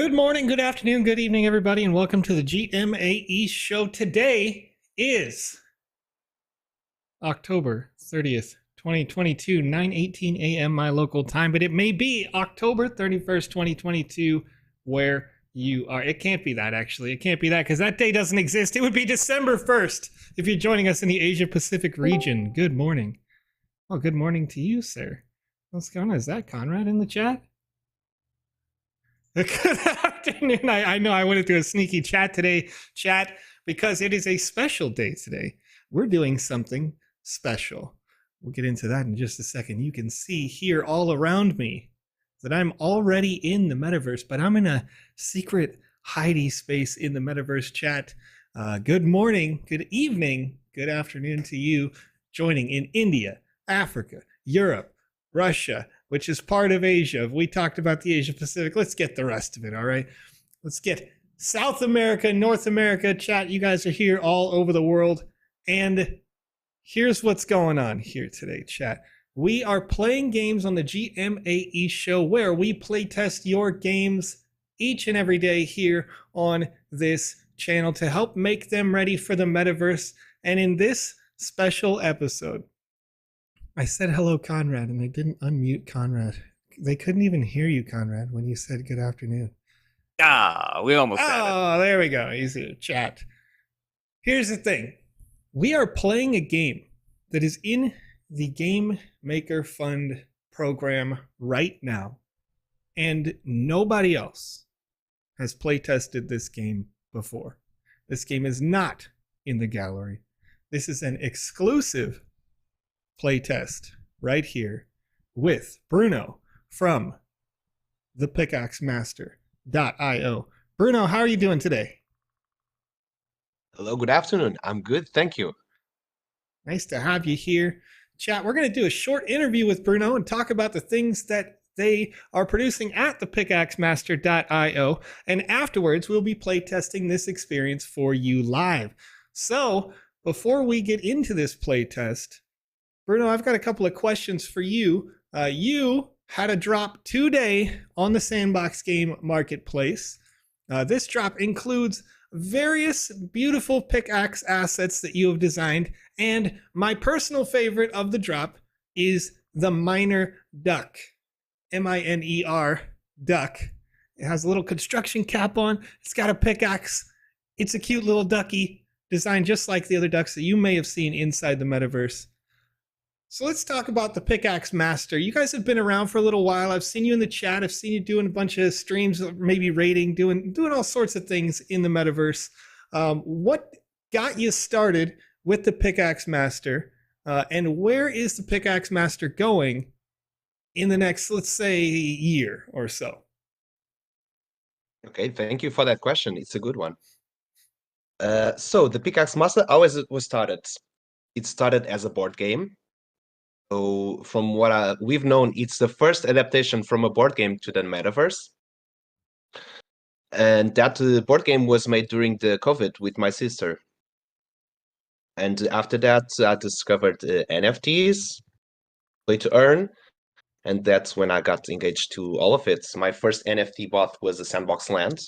Good morning, good afternoon, good evening, everybody, and welcome to the GMAE Show. Today is October 30th, 2022, 9:18 a.m. my local time, but it may be October 31st, 2022, where you are. It can't be that, actually. It can't be that because that day doesn't exist. It would be December 1st if you're joining us in the Asia Pacific region. Good morning. Well, good morning to you, sir. What's going on? Is that Conrad in the chat? Good afternoon. I know I went into a sneaky chat today, because it is a special day today. We're doing something special. We'll get into that in just a second. You can see here all around me that I'm already in the metaverse, but I'm in a secret hidey space in the metaverse chat. Good morning, good evening, good afternoon to you joining in India, Africa, Europe, Russia, which is part of Asia. We talked about the Asia Pacific. Let's get the rest of it, all right? Let's get South America, North America. Chat, you guys are here all over the world. And here's what's going on here today, chat. We are playing games on the GMAE Show where we play test your games each and every day here on this channel to help make them ready for the metaverse. And in this special episode, I said hello, Conrad, and they didn't unmute Conrad. They couldn't even hear you, Conrad, when you said good afternoon. We almost had it. Oh, there we go. Easy chat. Here's the thing. We are playing a game that is in the Game Maker Fund program right now, and nobody else has play tested this game before. This game is not in the gallery. This is an exclusive playtest right here with Bruno from the pickaxemaster.io. Bruno, how are you doing today? Hello, good afternoon. I'm good, thank you. Nice to have you here. Chat, we're going to do a short interview with Bruno and talk about the things that they are producing at the pickaxemaster.io. And afterwards, we'll be playtesting this experience for you live. So before we get into this playtest, Bruno, I've got a couple of questions for you. You had a drop today on the Sandbox Game Marketplace. This drop includes various beautiful pickaxe assets that you have designed, and my personal favorite of the drop is the Miner Duck, M-I-N-E-R Duck. It has a little construction cap on. It's got a pickaxe. It's a cute little ducky designed just like the other ducks that you may have seen inside the metaverse. So let's talk about the Pickaxe Master. You guys have been around for a little while. I've seen you in the chat. I've seen you doing a bunch of streams, maybe raiding, doing all sorts of things in the metaverse. What got you started with the Pickaxe Master, and where is the Pickaxe Master going in the next, let's say, year or so? Okay, thank you for that question. It's a good one. So the Pickaxe Master always was started. It started as a board game. So from what we've known, it's the first adaptation from a board game to the metaverse. And that board game was made during the COVID with my sister. And after that, I discovered NFTs, play to earn, and that's when I got engaged to all of it. My first NFT bought was a Sandbox Land.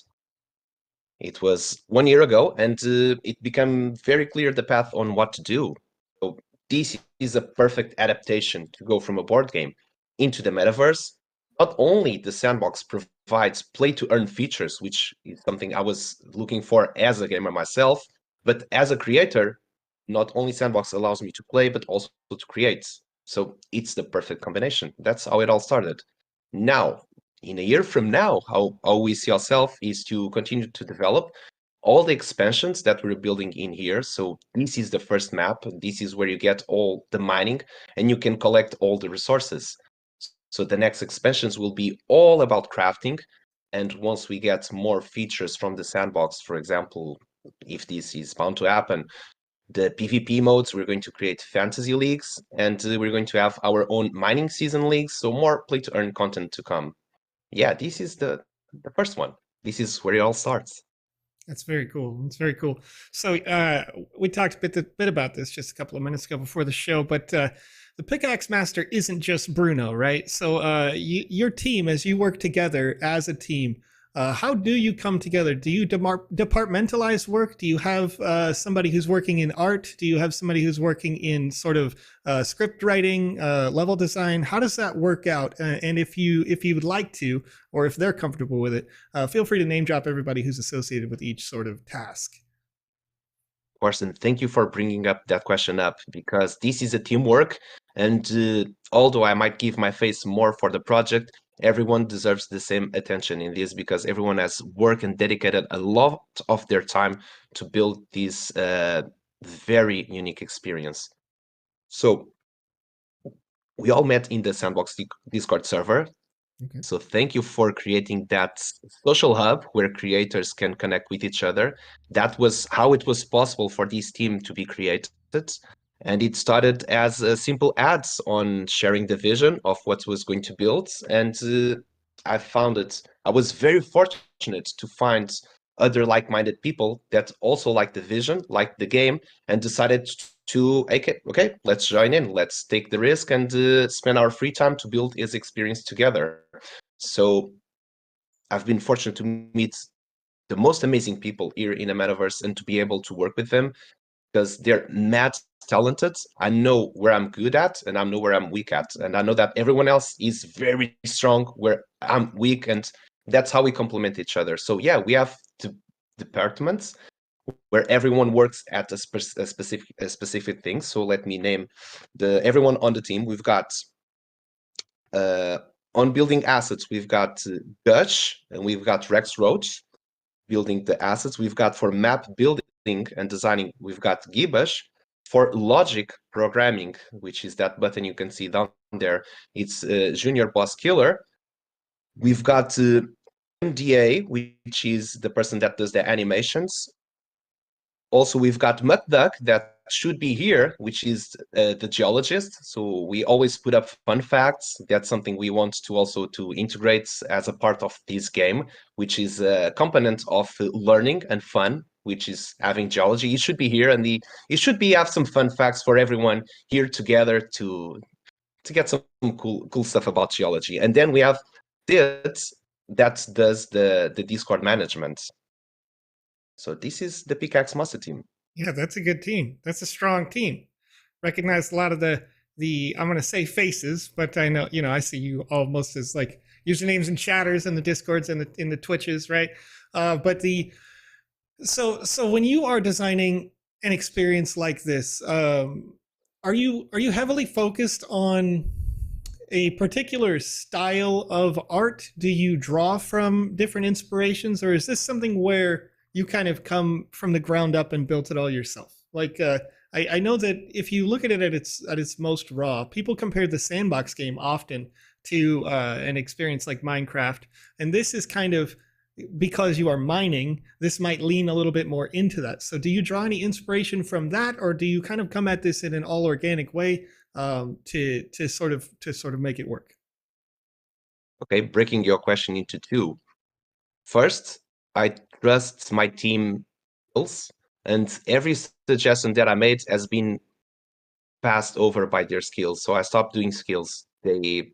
It was 1 year ago, and it became very clear the path on what to do. So this is a perfect adaptation to go from a board game into the metaverse. Not only the Sandbox provides play-to-earn features, which is something I was looking for as a gamer myself, but as a creator, not only Sandbox allows me to play, but also to create. So it's the perfect combination. That's how it all started. Now, in a year from now, how we see ourselves is to continue to develop all the expansions that we're building in here. So this is the first map. This is where you get all the mining and you can collect all the resources. So the next expansions will be all about crafting. And once we get more features from the Sandbox, for example, if this is bound to happen, the PvP modes, we're going to create fantasy leagues, and we're going to have our own mining season leagues. So more play to earn content to come. Yeah, this is the first one. This is where it all starts. That's very cool. It's very cool. So we talked a bit about this just a couple of minutes ago before the show, but the Pickaxe Master isn't just Bruno, right? So your team, as you work together as a team, How do you come together? Do you departmentalize work? Do you have somebody who's working in art? Do you have somebody who's working in sort of script writing, level design? How does that work out? And if you would like to, or if they're comfortable with it, feel free to name drop everybody who's associated with each sort of task. Of course, and thank you for bringing up that question up, because this is a teamwork, and although I might give my face more for the project, everyone deserves the same attention in this, because everyone has worked and dedicated a lot of their time to build this very unique experience. So we all met in the Sandbox Discord server. Okay. So thank you for creating that social hub where creators can connect with each other. That was how it was possible for this team to be created. And it started as simple ads on sharing the vision of what was going to build. And I was very fortunate to find other like-minded people that also liked the vision, liked the game, and decided to, okay, let's join in, let's take the risk and spend our free time to build this experience together. So I've been fortunate to meet the most amazing people here in the metaverse and to be able to work with them, because they're mad talented. I know where I'm good at and I know where I'm weak at. And I know that everyone else is very strong where I'm weak, and that's how we complement each other. So yeah, we have departments where everyone works at a specific thing. So let me name everyone on the team. We've got on building assets, we've got Dutch and we've got Rex Roach building the assets. We've got for map building and designing, we've got Gibash. For logic programming, which is that button you can see down there, it's Junior Boss Killer. We've got MDA, which is the person that does the animations. Also, we've got MuckDuck that should be here, which is the geologist. So we always put up fun facts. That's something we want to also to integrate as a part of this game, which is a component of learning and fun, which is having geology. It should be here, and it should be have some fun facts for everyone here together to get some cool stuff about geology. And then we have this that does the Discord management. So this is the Pickaxe Master team. Yeah, that's a good team. That's a strong team. Recognize a lot of the I'm going to say faces, but I know, I see you almost as like usernames and chatters in the Discords and in the Twitches, right? But so when you are designing an experience like this, are you heavily focused on a particular style of art? Do you draw from different inspirations, or is this something where you kind of come from the ground up and built it all yourself? Like, I know that if you look at it at its most raw, people compare the Sandbox game often to an experience like Minecraft, and this is kind of, because you are mining, this might lean a little bit more into that. So do you draw any inspiration from that, or do you kind of come at this in an all organic way to sort of make it work? Okay, breaking your question into two. First, I trust my team skills, and every suggestion that I made has been passed over by their skills. So I stopped doing skills. They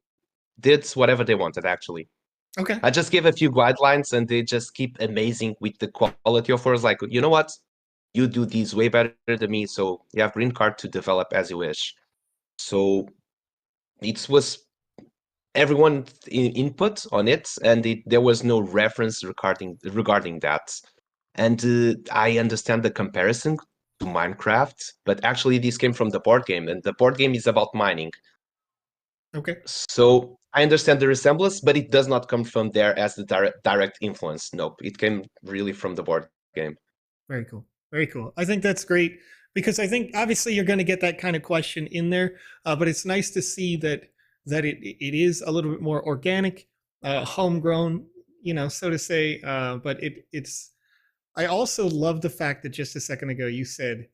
did whatever they wanted, actually. Okay. I just give a few guidelines and they just keep amazing with the quality of words. Like, you know what? You do these way better than me, so you have green card to develop as you wish. So it was everyone input on it, and there was no reference regarding that. And I understand the comparison to Minecraft, but actually this came from the board game, and the board game is about mining. Okay. So I understand the resemblance, but it does not come from there as the direct influence. Nope, it came really from the board game. Very cool. Very cool. I think that's great, because I think obviously you're going to get that kind of question in there, but it's nice to see that it is a little bit more organic, homegrown, so to say. But it's. I also love the fact that just a second ago you said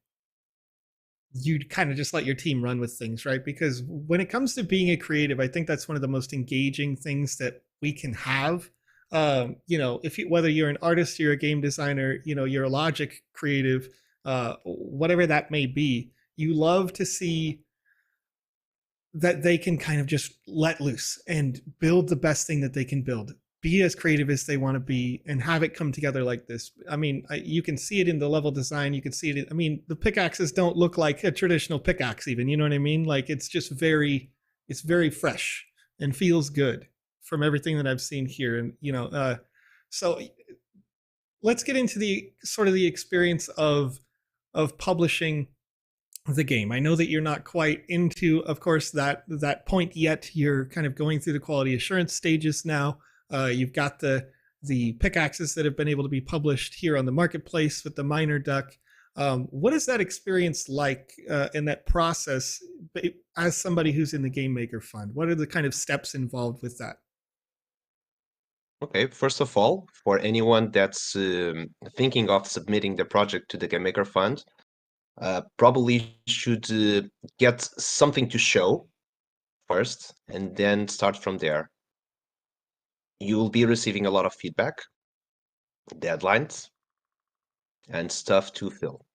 you'd kind of just let your team run with things, right? Because when it comes to being a creative, I think that's one of the most engaging things that we can have. If whether you're an artist, you're a game designer, you're a logic creative, whatever that may be, you love to see that they can kind of just let loose and build the best thing that they can build. be as creative as they want to be and have it come together like this. I mean, you can see it in the level design. You can see it. I mean, the pickaxes don't look like a traditional pickaxe even, you know what I mean? Like it's just it's very fresh and feels good from everything that I've seen here. And, so let's get into the sort of the experience of publishing the game. I know that you're not quite into, of course, that point yet. You're kind of going through the quality assurance stages now. You've got the pickaxes that have been able to be published here on the marketplace with the miner duck. What is that experience like in that process as somebody who's in the Game Maker Fund? What are the kind of steps involved with that? Okay, first of all, for anyone that's thinking of submitting the project to the Game Maker Fund, probably should get something to show first and then start from there. You will be receiving a lot of feedback, deadlines, and stuff to fill.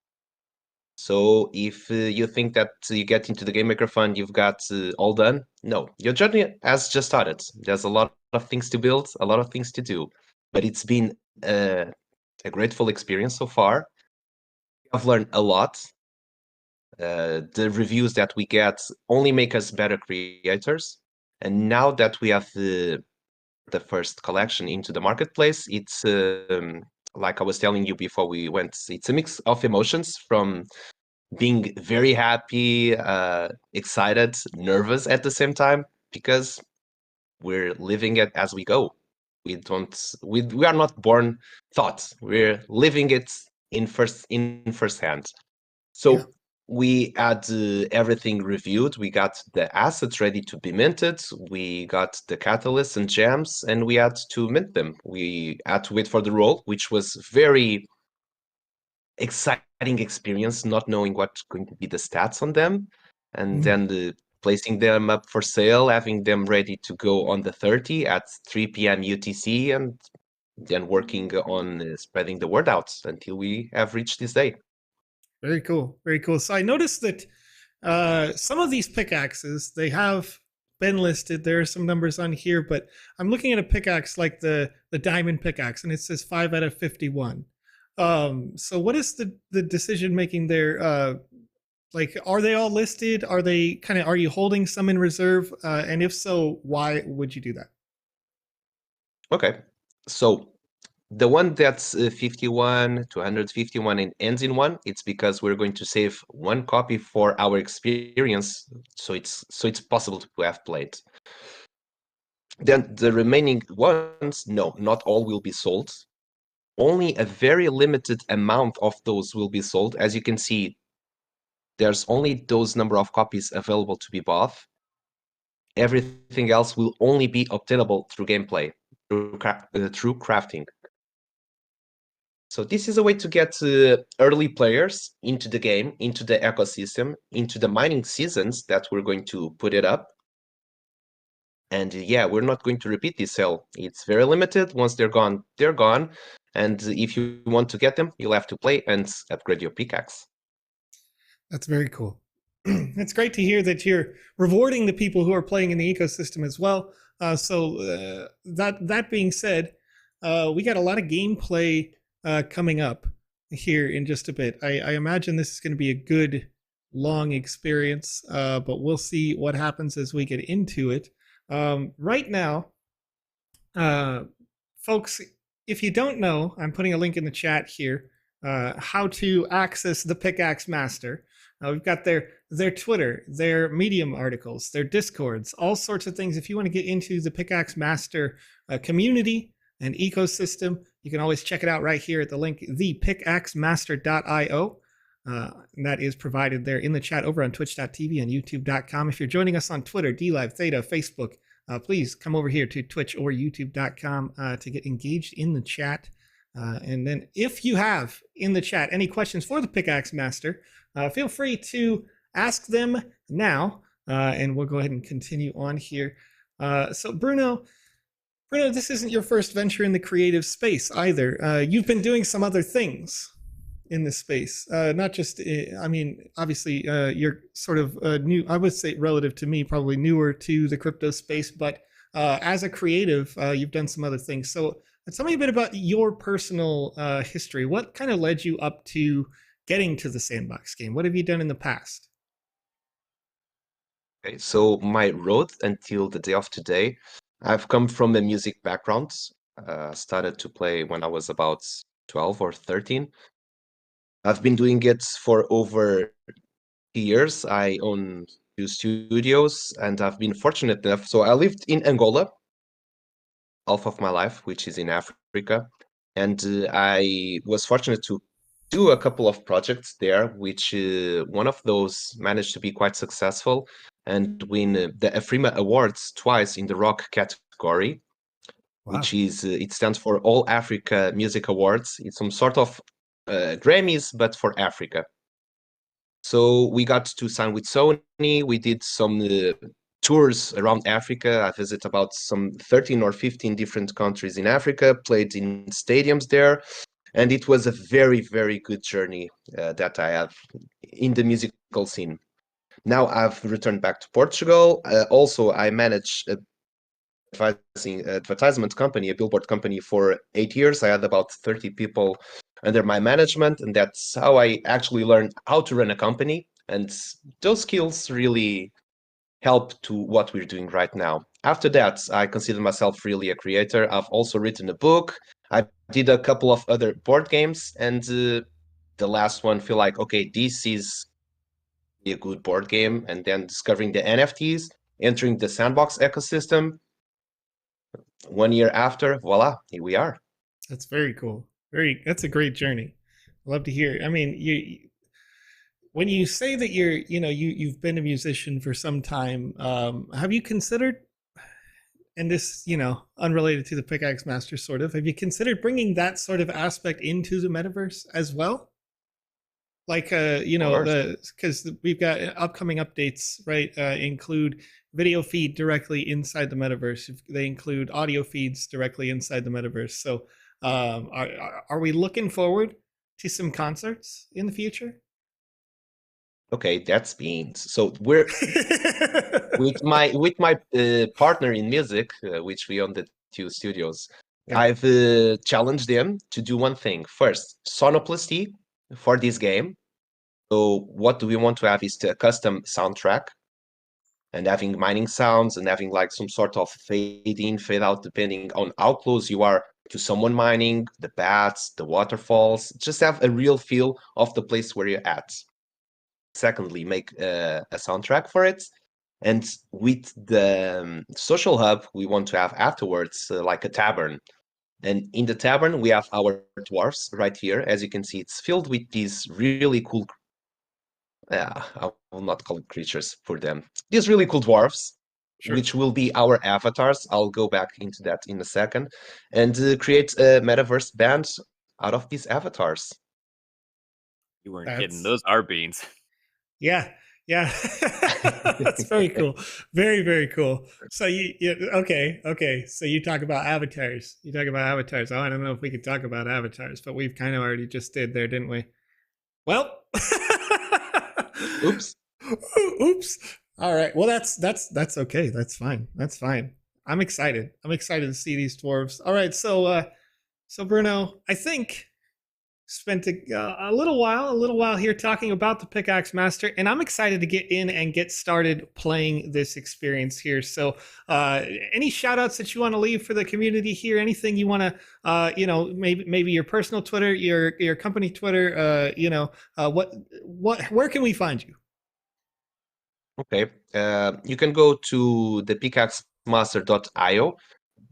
So if you think that you get into the Game Maker Fund, you've got all done, no, your journey has just started. There's a lot of things to build, a lot of things to do, but it's been a grateful experience so far. I've learned a lot. The reviews that we get only make us better creators. And now that we have the first collection into the marketplace, it's like I was telling you before we went, it's a mix of emotions from being very happy, excited, nervous at the same time, because we're living it as we go. We are not born thoughts. We're living it in first hand. So Yeah. we had everything reviewed. We got the assets ready to be minted. We got the catalysts and gems, and we had to mint them. We had to wait for the roll, which was very exciting experience, not knowing what's going to be the stats on them, and then placing them up for sale, having them ready to go on the 30 at 3 p.m. UTC, and then working on spreading the word out until we have reached this day. Very cool. Very cool. So I noticed that some of these pickaxes, they have been listed. There are some numbers on here, but I'm looking at a pickaxe like the diamond pickaxe, and it says 5 out of 51. So what is the decision making there? Like, are they all listed? Are you holding some in reserve? And if so, why would you do that? Okay, so the one that's 51 to 151 and ends in 1, it's because we're going to save one copy for our experience, so it's possible to have played. Then the remaining ones, no, not all will be sold. Only a very limited amount of those will be sold. As you can see, there's only those number of copies available to be bought. Everything else will only be obtainable through gameplay, through crafting. So this is a way to get early players into the game, into the ecosystem, into the mining seasons that we're going to put it up. And yeah, we're not going to repeat this sale. It's very limited. Once they're gone, they're gone. And if you want to get them, you'll have to play and upgrade your pickaxe. That's very cool. It's great to hear that you're rewarding the people who are playing in the ecosystem as well. That being said, we got a lot of gameplay coming up here in just a bit. I imagine this is going to be a good long experience, but we'll see what happens as we get into it. Right now, folks, if you don't know, I'm putting a link in the chat here, how to access the Pickaxe Master. We've got their Twitter, their Medium articles, their Discords, all sorts of things. If you want to get into the Pickaxe Master community and ecosystem, you can always check it out right here at the link, thepickaxemaster.io. And that is provided there in the chat over on twitch.tv and youtube.com. If you're joining us on Twitter, DLive, Theta, Facebook, please come over here to twitch or youtube.com to get engaged in the chat. And then if you have in the chat any questions for the Pickaxe Master, feel free to ask them now, and we'll go ahead and continue on here. So Bruno, this isn't your first venture in the creative space either. You've been doing some other things in this space, not just, I mean, obviously you're sort of new, I would say relative to me, probably newer to the crypto space, but as a creative, you've done some other things. So tell me a bit about your personal history. What kind of led you up to getting to the Sandbox game? What have you done in the past? Okay, so my road until the day of today, I've come from a music background. Started to play when I was about 12 or 13. I've been doing it for over years. I own two studios and I've been fortunate enough. So I lived in Angola half of my life, which is in Africa. And I was fortunate to do a couple of projects there, which one of those managed to be quite successful and win the Afrima Awards twice in the rock category, which Wow. is it stands for All Africa Music Awards. It's some sort of Grammys, but for Africa. So we got to sign with Sony. We did some tours around Africa. I visited about some 13 or 15 different countries in Africa, played in stadiums there. And it was a very, very good journey that I have in the musical scene. Now I've returned back to Portugal. Also, I manage a advertisement company, a billboard company for 8 years. I had about 30 people under my management, and that's how I actually learned how to run a company. And those skills really help to what we're doing right now. After that, I consider myself really a creator. I've also written a book. I did a couple of other board games, and the last one feel like, okay, this is a good board game, and then discovering the NFTs, entering the Sandbox ecosystem. 1 year after, voila, here we are. That's very cool. That's a great journey. I love to hear. I mean, when you say that you've been a musician for some time, have you considered, and this, unrelated to the Pickaxe Master, sort of, have you considered bringing that sort of aspect into the metaverse as well? Like, Of course. because we've got upcoming updates, right? Include video feed directly inside the metaverse. They include audio feeds directly inside the metaverse. So, are we looking forward to some concerts in the future? Okay, that's beans. So we're with my partner in music, which we own the two studios. Yeah. I've challenged them to do one thing. First, sonoplasty for this game. So what do we want to have is a custom soundtrack and having mining sounds and having like some sort of fade in, fade out, depending on how close you are to someone mining, the bats, the waterfalls. Just have a real feel of the place where you're at. Secondly, make a soundtrack for it. And with the social hub, we want to have afterwards like a tavern. And in the tavern, we have our dwarfs right here. As you can see, it's filled with these really cool, I will not call it creatures for them. These really cool dwarfs, Sure. which will be our avatars. I'll go back into that in a second. And create a metaverse band out of these avatars. You weren't kidding. That's Those are beans. Yeah, yeah. That's very cool. Very, very cool. So okay. So you talk about avatars. You talk about avatars. Oh, I don't know if we could talk about avatars, but we've kind of already just did there, didn't we? Well, Oops. oops. All right. Well, that's okay. That's fine. That's fine. I'm excited. I'm excited to see these dwarves. All right. So Bruno, I think spent a little while here talking about the Pickaxe Master, and I'm excited to get in and get started playing this experience here. So, any shout outs that you want to leave for the community here? Anything you want to, maybe your personal Twitter, your company Twitter, where can we find you? Okay. You can go to the pickaxemaster.io.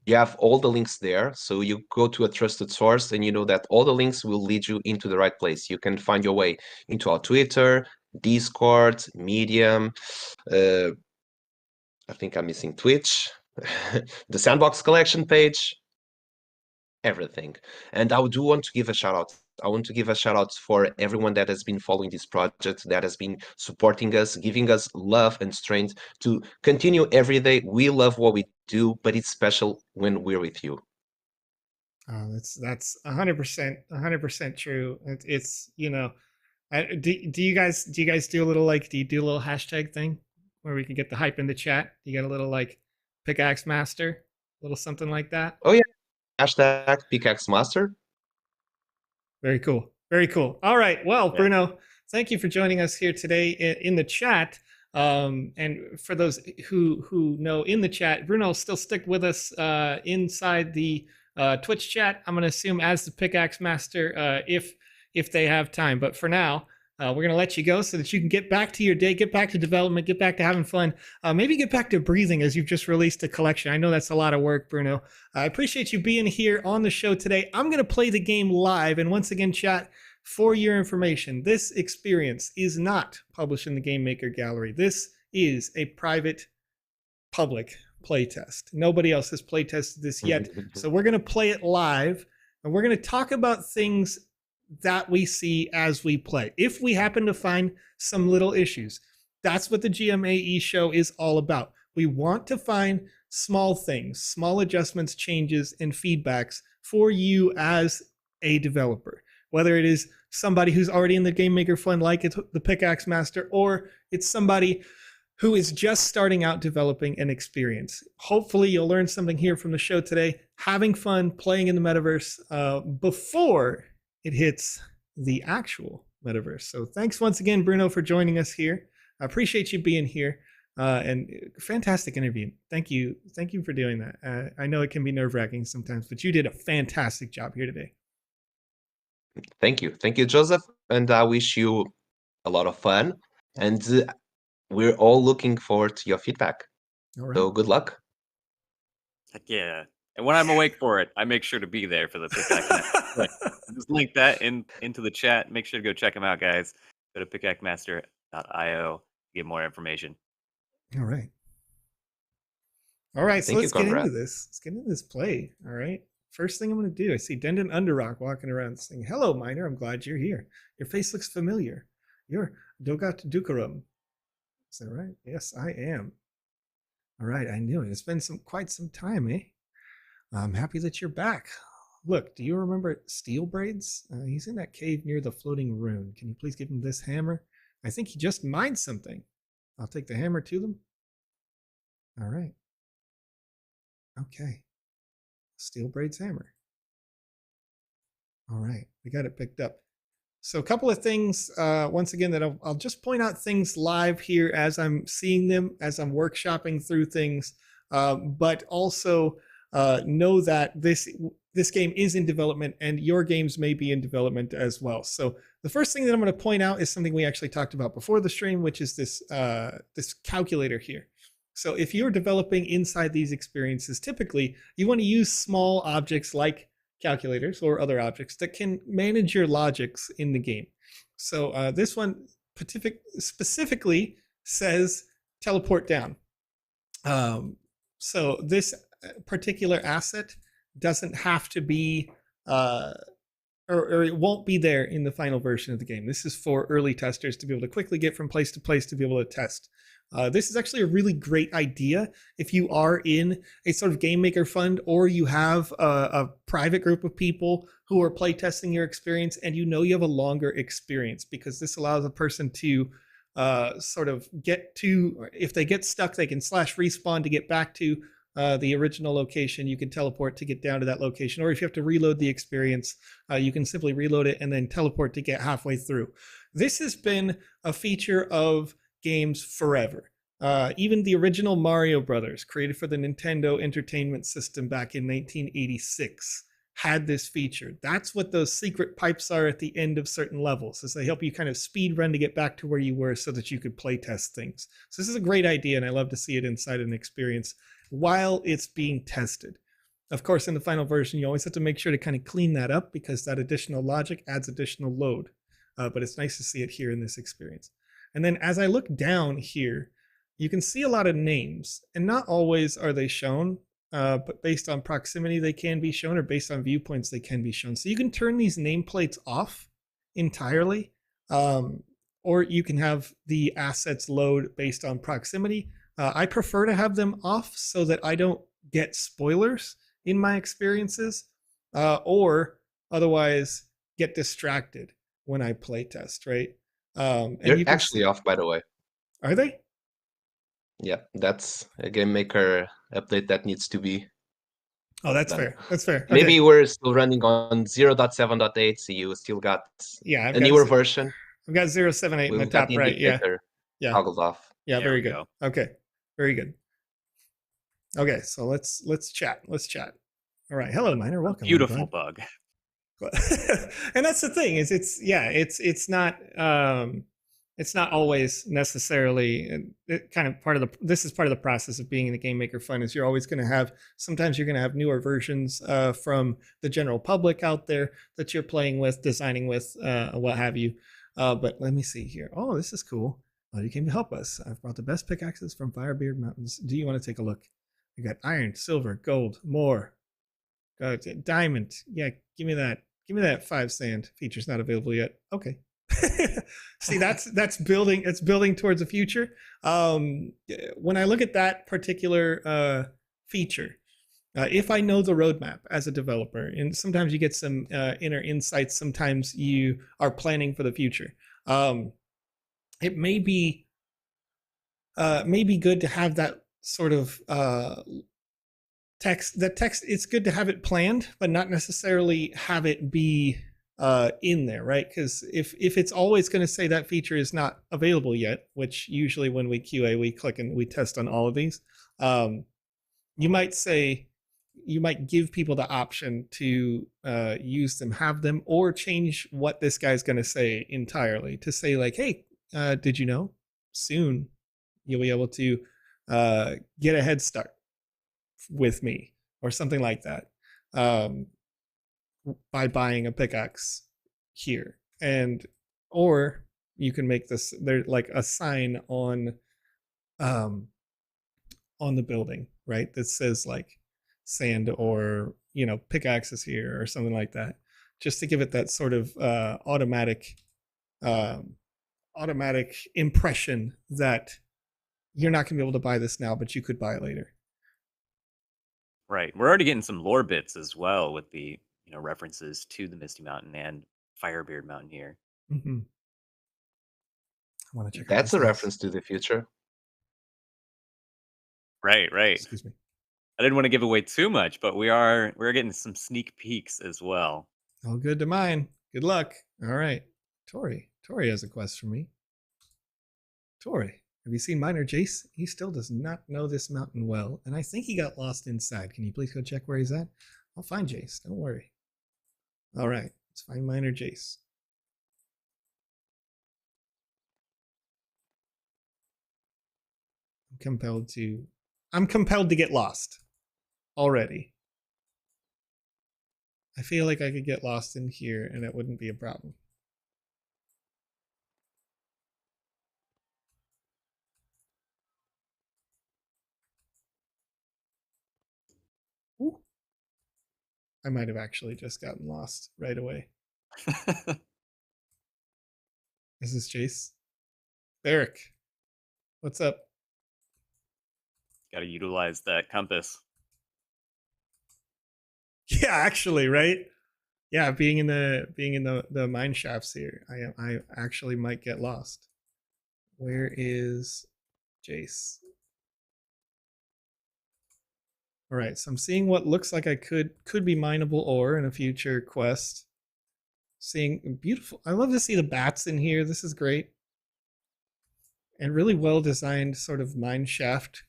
You have all the links there. So you go to a trusted source and you know that all the links will lead you into the right place. You can find your way into our Twitter, Discord, Medium. I think I'm missing Twitch, the Sandbox collection page, everything. And I do want to give a shout out. I want to give a shout out for everyone that has been following this project, that has been supporting us, giving us love and strength to continue every day. We love what we do, but it's special when we're with you. That's 100% true. It's do you guys do a little, like, do you do a little hashtag thing where we can get the hype in the chat? You got a little like Pickaxe Master, a little something like that. Oh yeah, hashtag Pickaxe Master. Very cool. Very cool. All right. Well, Yeah. Bruno, thank you for joining us here today in the chat. And for those who know in the chat, Bruno will still stick with us inside the Twitch chat. I'm going to assume as the Pickaxe Master if they have time. But for now, we're going to let you go so that you can get back to your day, get back to development, get back to having fun, maybe get back to breathing as you've just released a collection. I know that's a lot of work, Bruno. I appreciate you being here on the show today. I'm going to play the game live. And once again, chat, for your information, this experience is not published in the Game Maker Gallery. This is a private, public playtest. Nobody else has playtested this yet. So we're going to play it live, and we're going to talk about things that we see as we play. If we happen to find some little issues, that's what the GMAE show is all about. We want to find small things, small adjustments, changes, and feedbacks for you as a developer. Whether it is somebody who's already in the Game Maker Fund, like it's the Pickaxe Master, or it's somebody who is just starting out developing an experience. Hopefully you'll learn something here from the show today, having fun playing in the metaverse before it hits the actual metaverse. So thanks once again, Bruno, for joining us here. I appreciate you being here, and fantastic interview. Thank you for doing that. I know it can be nerve-wracking sometimes, but you did a fantastic job here today. Thank you, Joseph, and I wish you a lot of fun. And we're all looking forward to your feedback. All right. So good luck. Heck yeah. And when I'm awake for it, I make sure to be there for the Pickaxe. Just link that into the chat. Make sure to go check them out, guys. Go to pickaxemaster.io to get more information. All right. All right, so let's get into this. Let's get into this play. All right. First thing I'm going to do, I see Dendon Underrock walking around saying, "Hello, Miner. I'm glad you're here. Your face looks familiar. You're Dogat Dukarum." Is that right? Yes, I am. All right, I knew it. It's been quite some time, eh? I'm happy that you're back. Look, do you remember Steel Braids? He's in that cave near the floating rune. Can you please give him this hammer? I think he just mined something. I'll take the hammer to them. All right. Okay. Steel Braids hammer. All right, we got it picked up. So a couple of things, once again, that I'll just point out things live here as I'm seeing them, as I'm workshopping through things, but also know that this game is in development and your games may be in development as well. So the first thing that I'm going to point out is something we actually talked about before the stream, which is this calculator here. So if you're developing inside these experiences, typically you want to use small objects like calculators or other objects that can manage your logics in the game. So this one specifically says teleport down. So this particular asset doesn't have to be, or it won't be there in the final version of the game. This is for early testers to be able to quickly get from place to place to be able to test. This is actually a really great idea if you are in a sort of game maker fund, or you have a private group of people who are playtesting your experience and you know you have a longer experience, because this allows a person to sort of get to, if they get stuck, they can /respawn to get back to the original location. You can teleport to get down to that location, or if you have to reload the experience, you can simply reload it and then teleport to get halfway through. This has been a feature of games forever. Even the original Mario Brothers, created for the Nintendo Entertainment System back in 1986, had this feature. That's what those secret pipes are at the end of certain levels, is they help you kind of speed run to get back to where you were so that you could play test things. So this is a great idea, and I love to see it inside an experience while it's being tested. Of course, in the final version, you always have to make sure to kind of clean that up, because that additional logic adds additional load. But it's nice to see it here in this experience. And then as I look down here, you can see a lot of names, and not always are they shown, but based on proximity they can be shown, or based on viewpoints they can be shown. So you can turn these nameplates off entirely, or you can have the assets load based on proximity. I prefer to have them off so that I don't get spoilers in my experiences, or otherwise get distracted when I play test, right? They're actually off, by the way. Are they? Yeah, that's a Game Maker update that needs to be Oh, that's done. fair. That's fair. Okay. Maybe we're still running on 0.7.8, so you still got Yeah, a newer version. I've got 078 in the We've got top the right. Yeah. indicator Yeah. toggled off. Yeah, There very we good. go. Okay. Very good. Okay, so let's chat. Let's chat. All right. Hello, Miner. Welcome. Beautiful bug. And that's the thing is it's not always necessarily kind of part of this is part of the process of being in the game maker fun is you're always going to have sometimes you're going to have newer versions from the general public out there that you're playing with, designing with, what have you. But let me see here. Oh, this is cool. Oh, you came to help us. I've brought the best pickaxes from Firebeard Mountains. Do you want to take a look? We got iron, silver, gold, more. Diamond. Yeah, give me that. Give me that 5 sand. Feature's not available yet. Okay. See, that's building. It's building towards the future. When I look at that particular feature, if I know the roadmap as a developer, and sometimes you get some inner insights, sometimes you are planning for the future. It may be good to have that sort of text. That text, it's good to have it planned, but not necessarily have it be in there, right? Because if it's always going to say that feature is not available yet, which usually when we QA we click and we test on all of these, you might give people the option to use them, have them, or change what this guy's going to say entirely to say like, hey, did you know soon you'll be able to get a head start with me or something like that by buying a pickaxe here. And or you can make this there like a sign on the building, right, that says like sand or pickaxes here or something like that, just to give it that sort of automatic impression that you're not going to be able to buy this now, but you could buy it later. Right. We're already getting some lore bits as well with the references to the Misty Mountain and Firebeard Mountain here. Mm-hmm. I want to check. That's a reference to the future. Right. Excuse me. I didn't want to give away too much, but we're getting some sneak peeks as well. Oh, good to mine. Good luck. All right. Tori has a quest for me. Tori, have you seen Miner Jace? He still does not know this mountain well, and I think he got lost inside. Can you please go check where he's at? I'll find Jace. Don't worry. All right. Let's find Miner Jace. I'm compelled to get lost already. I feel like I could get lost in here and it wouldn't be a problem. Ooh. I might have actually just gotten lost right away. Is this Jace? Barrick, what's up? Got to utilize that compass. Yeah, actually, right? Yeah, being in the mine shafts here, I actually might get lost. Where is Jace? All right, so I'm seeing what looks like I could be mineable ore in a future quest. Seeing beautiful. I love to see the bats in here. This is great. And really well designed sort of mine shaft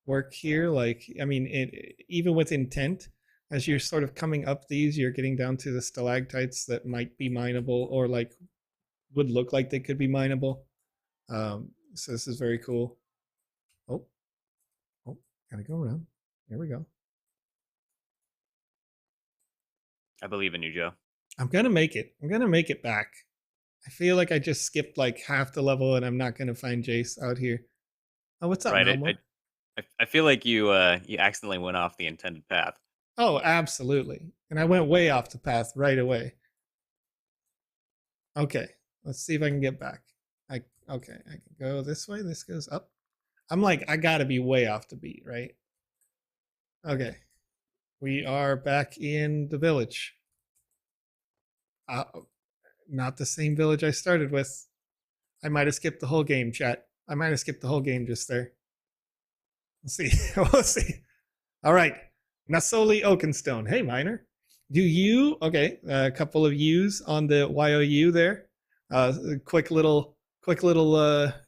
work here. Like, I mean, even with intent, as you're sort of coming up these, you're getting down to the stalactites that might be mineable or like would look like they could be mineable. So this is very cool. Oh, gotta go around. There we go. I believe in you, Joe. I'm gonna make it. I'm gonna make it back. I feel like I just skipped like half the level and I'm not gonna find Jace out here. Oh, what's up, Right. I feel like you accidentally went off the intended path. Oh, absolutely. And I went way off the path right away. Okay, let's see if I can get back. I can go this way. This goes up. I'm like, I gotta be way off the beat, right? Okay. We are back in the village. Not the same village I started with. I might have skipped the whole game, chat. I might have skipped the whole game just there. We'll see. We'll see. All right. Nasoli Oakenstone. Hey, Miner. Do you, okay, a couple of U's on the YOU there. Quick little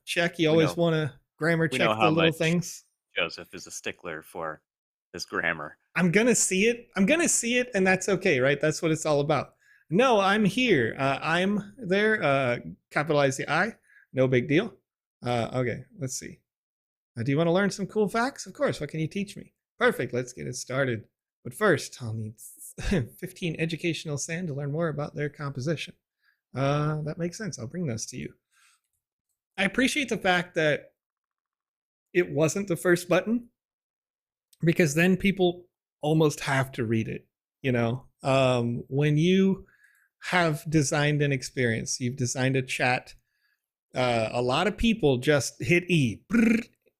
check. You always want to grammar We check know the how little much things. Joseph is a stickler for this grammar. I'm going to see it. And that's okay, right? That's what it's all about. No, I'm here. I'm there. Capitalize the I. No big deal. Okay, let's see. Do you want to learn some cool facts? Of course. What can you teach me? Perfect. Let's get it started. But first, I'll need 15 educational sand to learn more about their composition. That makes sense. I'll bring those to you. I appreciate the fact that it wasn't the first button, because then people almost have to read it. You know, when you have designed an experience, you've designed a chat, a lot of people just hit E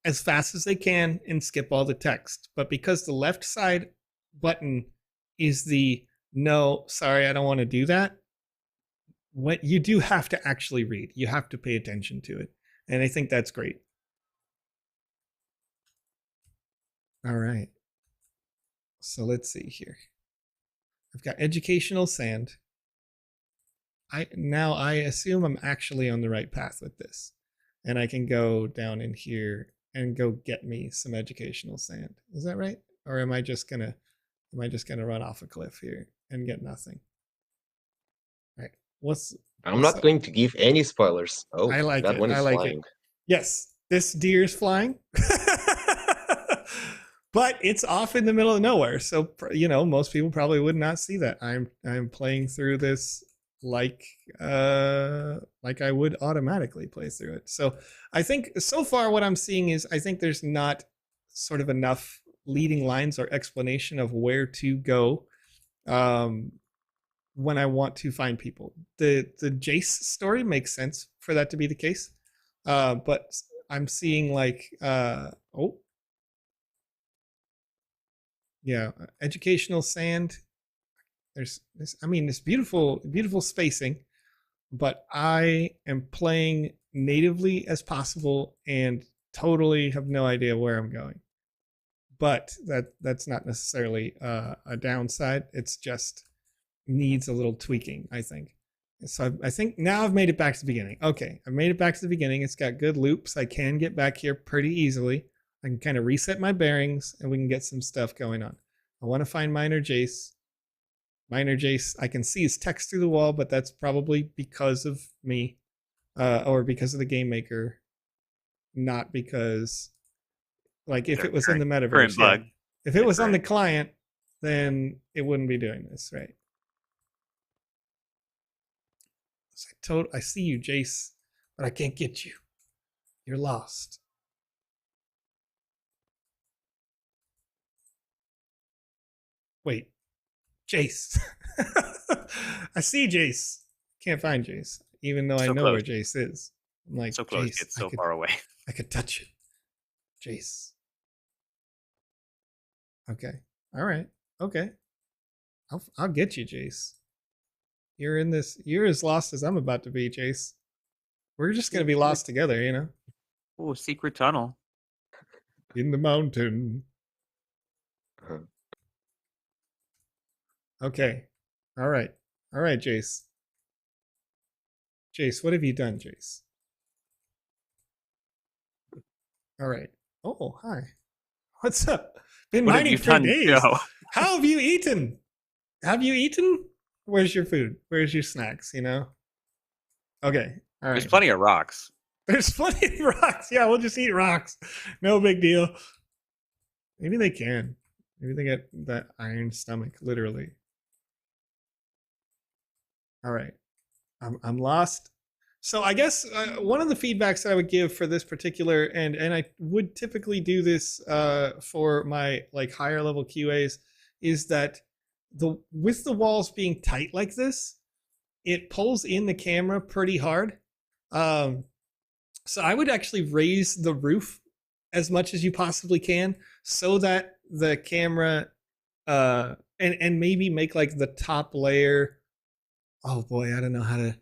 as fast as they can and skip all the text. But because the left side button is the no, sorry, I don't want to do that, what you do have to actually read. You have to pay attention to it. And I think that's great. All right. So let's see here. I've got educational sand. I assume I'm actually on the right path with this. And I can go down in here and go get me some educational sand. Is that right? Or am I just gonna run off a cliff here and get nothing? All right. I'm not going to give any spoilers. Oh, I like that it. one is I like flying. it. Yes, this deer's flying. But it's off in the middle of nowhere. So, you know, most people probably would not see that. I'm playing through this like I would automatically play through it. So I think so far what I'm seeing is I think there's not sort of enough leading lines or explanation of where to go when I want to find people. The Jace story makes sense for that to be the case. But I'm seeing like yeah, educational sand. There's this, I mean, this beautiful spacing, but I am playing natively as possible and totally have no idea where I'm going. But that's not necessarily a downside. It's just needs a little tweaking, I think. So I think now I've made it back to the beginning. Okay, I've made it back to the beginning. It's got good loops. I can get back here pretty easily. I can kind of reset my bearings and we can get some stuff going on. I want to find Miner Jace. Miner Jace, I can see his text through the wall, but that's probably because of me or because of the game maker, not because, like, if it was in the metaverse, yeah. If it was on the client, then it wouldn't be doing this, right? So I see you, Jace, but I can't get you. You're lost. Wait, Jace. I see Jace. Can't find Jace, even though I know where Jace is. I'm like, so close, Jace, it's so far away. I could touch it. Jace. Okay. All right. Okay. I'll get you, Jace. You're in this. You're as lost as I'm about to be, Jace. We're just gonna be lost together, you know. Oh, secret tunnel in the mountain. Okay. All right. All right, Jace. Jace, what have you done, Jace? All right. Oh, hi. What's up? Been mining for days. How have you eaten? Have you eaten? Where's your food? Where's your snacks, you know? Okay. All right. There's plenty of rocks. There's plenty of rocks. Yeah, we'll just eat rocks. No big deal. Maybe they can. Maybe they get that iron stomach, literally. All right. I'm lost. So I guess one of the feedbacks that I would give for this particular, and I would typically do this for my like higher level QAs, is that with the walls being tight like this, it pulls in the camera pretty hard. So I would actually raise the roof as much as you possibly can so that the camera and maybe make like the top layer. Oh boy, I don't know how to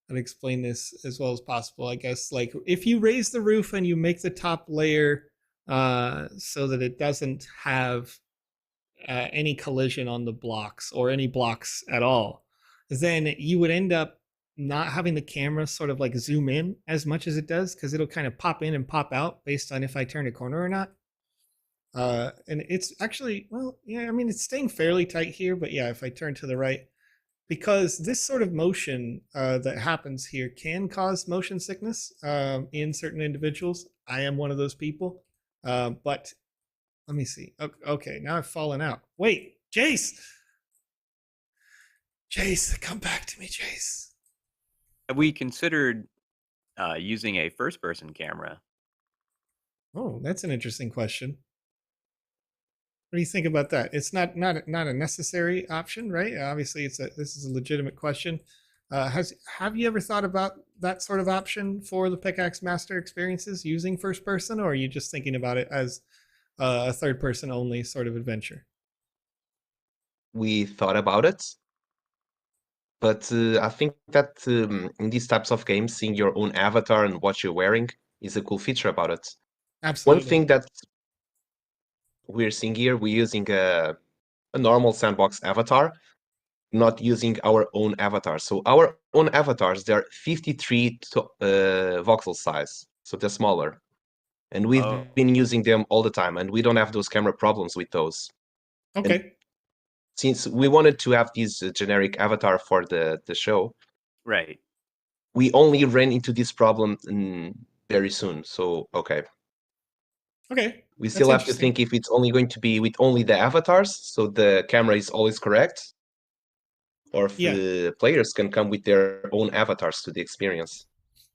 explain this as well as possible. I guess like if you raise the roof and you make the top layer so that it doesn't have any collision on the blocks or any blocks at all, then you would end up not having the camera sort of like zoom in as much as it does, because it'll kind of pop in and pop out based on if I turn a corner or not. And it's actually, well, yeah, I mean, it's staying fairly tight here, but yeah, if I turn to the right, because this sort of motion that happens here can cause motion sickness in certain individuals. I am one of those people. But let me see. Okay, now I've fallen out. Wait, Jace! Jace, come back to me, Jace. Have we considered using a first-person camera? Oh, that's an interesting question. What do you think about that? It's not a necessary option, right? Obviously, this is a legitimate question. Have you ever thought about that sort of option for the Pickaxe Master experiences using first person, or are you just thinking about it as a third person only sort of adventure? We thought about it, but I think that in these types of games, seeing your own avatar and what you're wearing is a cool feature about it. Absolutely. One thing that we're seeing here, we're using a normal Sandbox avatar, not using our own avatar. So our own avatars, they're 53 voxel size, so they're smaller. And we've been using them all the time, and we don't have those camera problems with those. Okay. And since we wanted to have this generic avatar for the show, right, we only ran into this problem very soon. So, okay. Okay. We still have to think if it's only going to be with only the avatars, so the camera is always correct, or if players can come with their own avatars to the experience.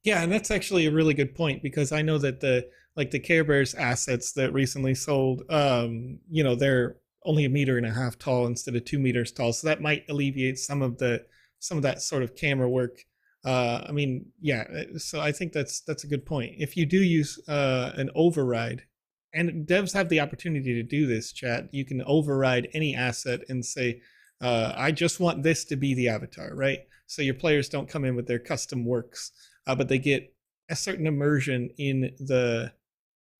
Yeah, and that's actually a really good point, because I know that the Care Bears assets that recently sold, they're only 1.5 meters tall instead of 2 meters tall, so that might alleviate some of that sort of camera work. I mean, yeah, so I think that's a good point. If you do use an override, and devs have the opportunity to do this, chat, you can override any asset and say, I just want this to be the avatar, right? So your players don't come in with their custom works, but they get a certain immersion in the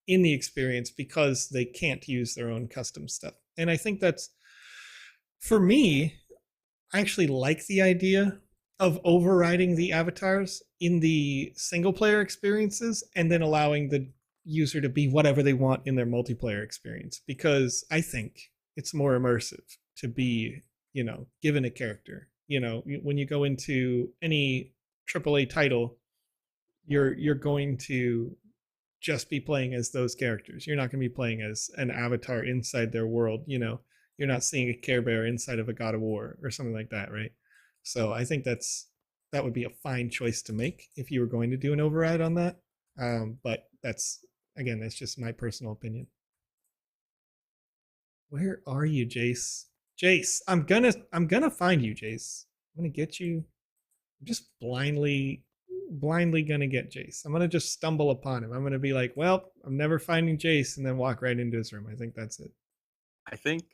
experience because they can't use their own custom stuff. And I think that's, for me, I actually like the idea of overriding the avatars in the single player experiences and then allowing the user to be whatever they want in their multiplayer experience, because I think it's more immersive to be, given a character. When you go into any AAA title, you're going to just be playing as those characters. You're not going to be playing as an avatar inside their world. You're not seeing a Care Bear inside of a God of War or something like that, right? So I think that would be a fine choice to make if you were going to do an override on that. But that's just my personal opinion. Where are you, Jace? Jace, I'm gonna find you, Jace. I'm gonna get you. I'm just blindly gonna get Jace. I'm gonna just stumble upon him. I'm gonna be like, well, I'm never finding Jace, and then walk right into his room. I think that's it. I think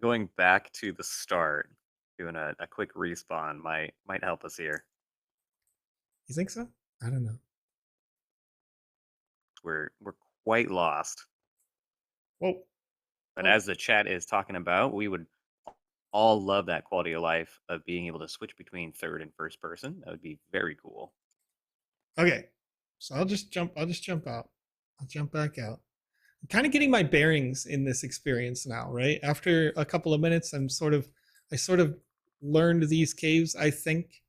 going back to the start, doing a quick respawn might help us here. You think so? I don't know. We're quite lost. Whoa. But as the chat is talking about, we would all love that quality of life of being able to switch between third and first person. That would be very cool. Okay. So I'll just jump out. I'll jump back out. I'm kind of getting my bearings in this experience now, right? After a couple of minutes, I sort of learned these caves, I think.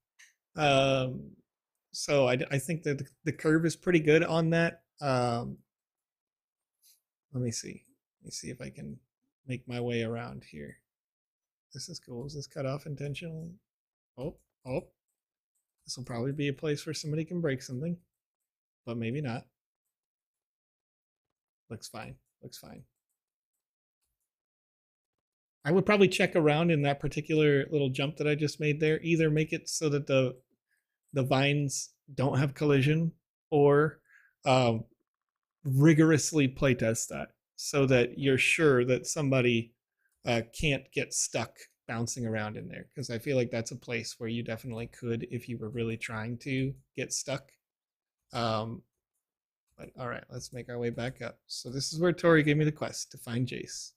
So I think that the curve is pretty good on that. Let me see. Let me see if I can make my way around here. This is cool. Is this cut off intentionally? Oh. This will probably be a place where somebody can break something, but maybe not. Looks fine. I would probably check around in that particular little jump that I just made there. Either make it so that the vines don't have collision, or rigorously playtest that so that you're sure that somebody can't get stuck bouncing around in there, because I feel like that's a place where you definitely could if you were really trying to get stuck. But But all right, let's make our way back up. So this is where Tori gave me the quest to find Jace.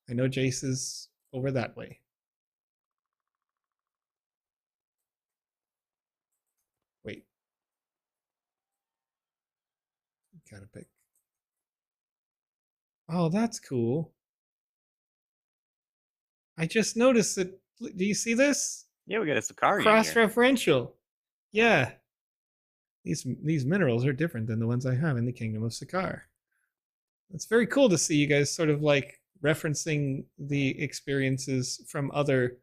I know Jace is over that way. Wait. Gotta pick. Oh, that's cool. I just noticed that. Do you see this? Yeah, we got a Sakari. Cross-referential. Yeah. These minerals are different than the ones I have in the Kingdom of Sakar. It's very cool to see you guys sort of like referencing the experiences from other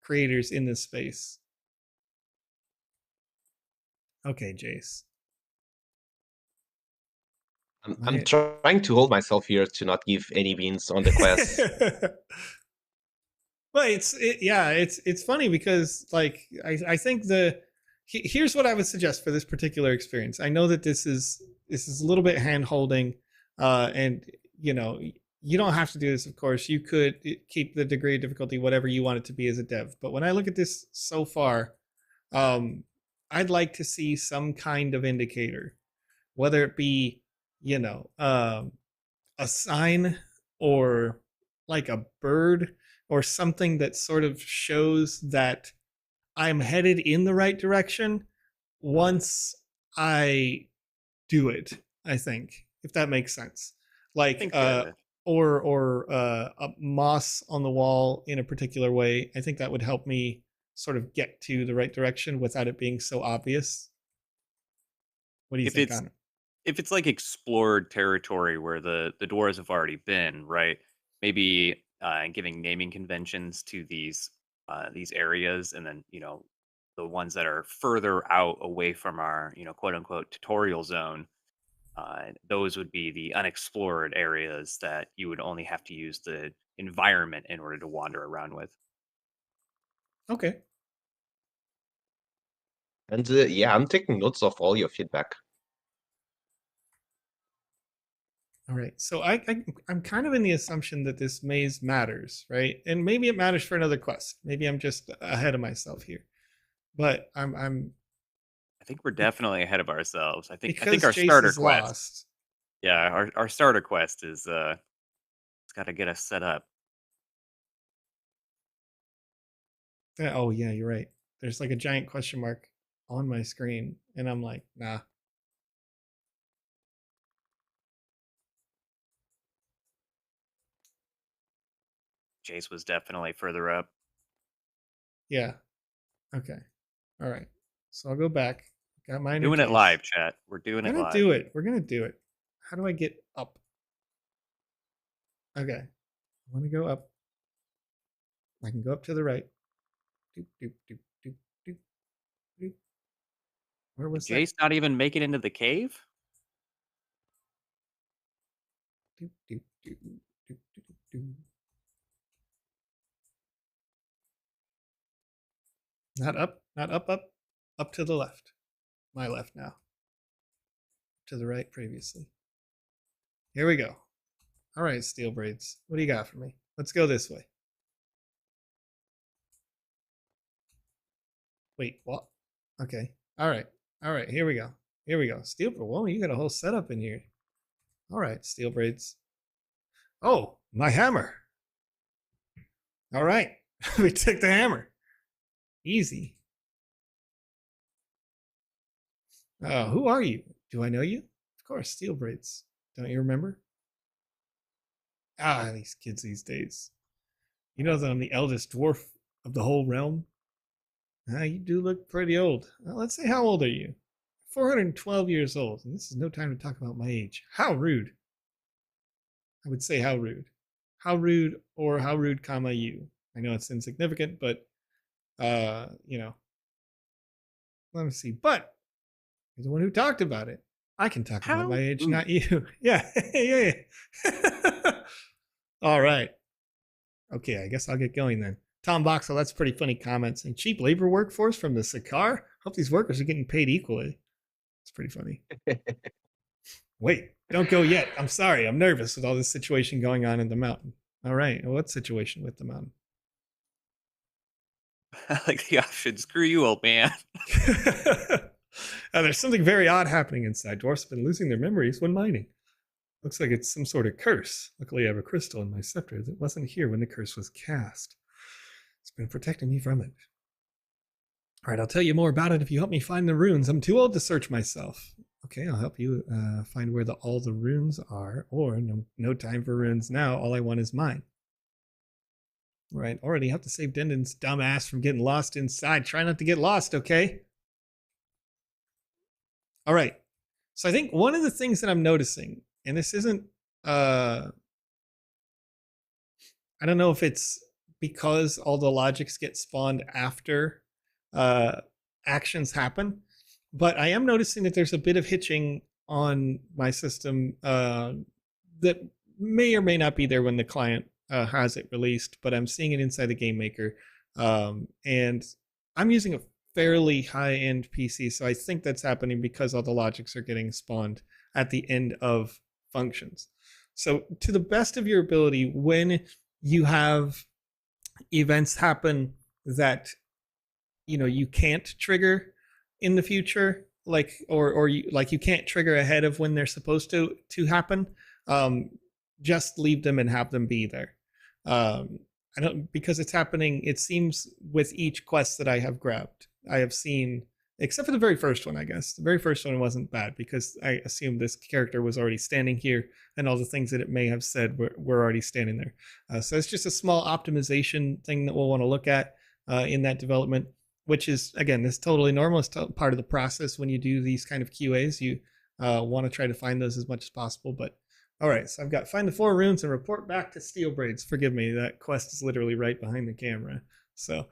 creators in this space. Okay, Jace. I'm trying to hold myself here to not give any beans on the quest. Well, it's funny because like I think here's what I would suggest for this particular experience. I know that this is a little bit hand holding, and you know you don't have to do this. Of course, you could keep the degree of difficulty whatever you want it to be as a dev. But when I look at this so far, I'd like to see some kind of indicator, whether it be a sign or like a bird or something that sort of shows that I'm headed in the right direction once I do it, I think, if that makes sense. Like or a moss on the wall in a particular way. I think that would help me sort of get to the right direction without it being so obvious. What do you think on it? If it's like explored territory where the dwarves have already been, right? Maybe giving naming conventions to these areas, and then the ones that are further out away from our quote unquote tutorial zone, those would be the unexplored areas that you would only have to use the environment in order to wander around with. Okay. And yeah, I'm taking notes of all your feedback. All right. So I'm kind of in the assumption that this maze matters, right? And maybe it matters for another quest. Maybe I'm just ahead of myself here. But I think we're definitely ahead of ourselves. I think our Jace starter is quest. Lost. Yeah, our starter quest is it's got to get us set up. Oh yeah, you're right. There's like a giant question mark on my screen, and I'm like, nah. Jace was definitely further up. Yeah. Okay. All right. So I'll go back. Got my doing it live, chat. We're doing it live. We're gonna do it. How do I get up? Okay. I want to go up. I can go up to the right. Doop, doop, doop, doop, doop, doop. Where was Jace not even make it into the cave? Doop, doop, doop, doop, doop, doop. Not up, up to the left. My left now. To the right previously. Here we go. All right, Steel Braids. What do you got for me? Let's go this way. Wait, what? Okay. All right. Here we go. Steel Braids. Whoa, you got a whole setup in here. All right, Steel Braids. Oh, my hammer. All right. We took the hammer. Easy. Who are you? Do I know you? Of course, Steel Braids. Don't you remember? These kids these days. You know that I'm the eldest dwarf of the whole realm? You do look pretty old. Let's say, how old are you? 412 years old, and this is no time to talk about my age. How rude. I would say how rude. How rude, or how rude, comma, you. I know it's insignificant, but, let me see. But you're the one who talked about it. I can talk about my age, not you. Yeah. Yeah. All right. Okay, I guess I'll get going then. Tom Boxel, that's pretty funny comments. And cheap labor workforce from the Sakar? Hope these workers are getting paid equally. It's pretty funny. Wait, don't go yet. I'm sorry. I'm nervous with all this situation going on in the mountain. All right. What situation with the mountain? I like the option. Screw you, old man. There's something very odd happening inside. Dwarfs have been losing their memories when mining. Looks like it's some sort of curse. Luckily, I have a crystal in my scepter that wasn't here when the curse was cast. It's been protecting me from it. All right, I'll tell you more about it if you help me find the runes. I'm too old to search myself. Okay, I'll help you find where all the runes are, or no time for runes now. All I want is mine. All right, already have to save Dendon's dumbass from getting lost inside. Try not to get lost, okay? All right. So I think one of the things that I'm noticing, and this isn't, I don't know if it's because all the logics get spawned after actions happen, but I am noticing that there's a bit of hitching on my system that may or may not be there when the client has it released, but I'm seeing it inside the Game Maker. And I'm using a fairly high-end PC, so I think that's happening because all the logics are getting spawned at the end of functions. So to the best of your ability, when you have events happen that you can't trigger in the future, like or you can't trigger ahead of when they're supposed to happen, just leave them and have them be there. I don't, because it's happening, it seems, with each quest that I have grabbed. I have seen, except for the very first one, I guess. The very first one wasn't bad because I assumed this character was already standing here and all the things that it may have said were already standing there. So it's just a small optimization thing that we'll want to look at in that development, which is, again, this is totally normal. It's part of the process when you do these kind of QAs. You want to try to find those as much as possible. But all right, so I've got find the 4 runes and report back to Steel Braids. Forgive me, that quest is literally right behind the camera. So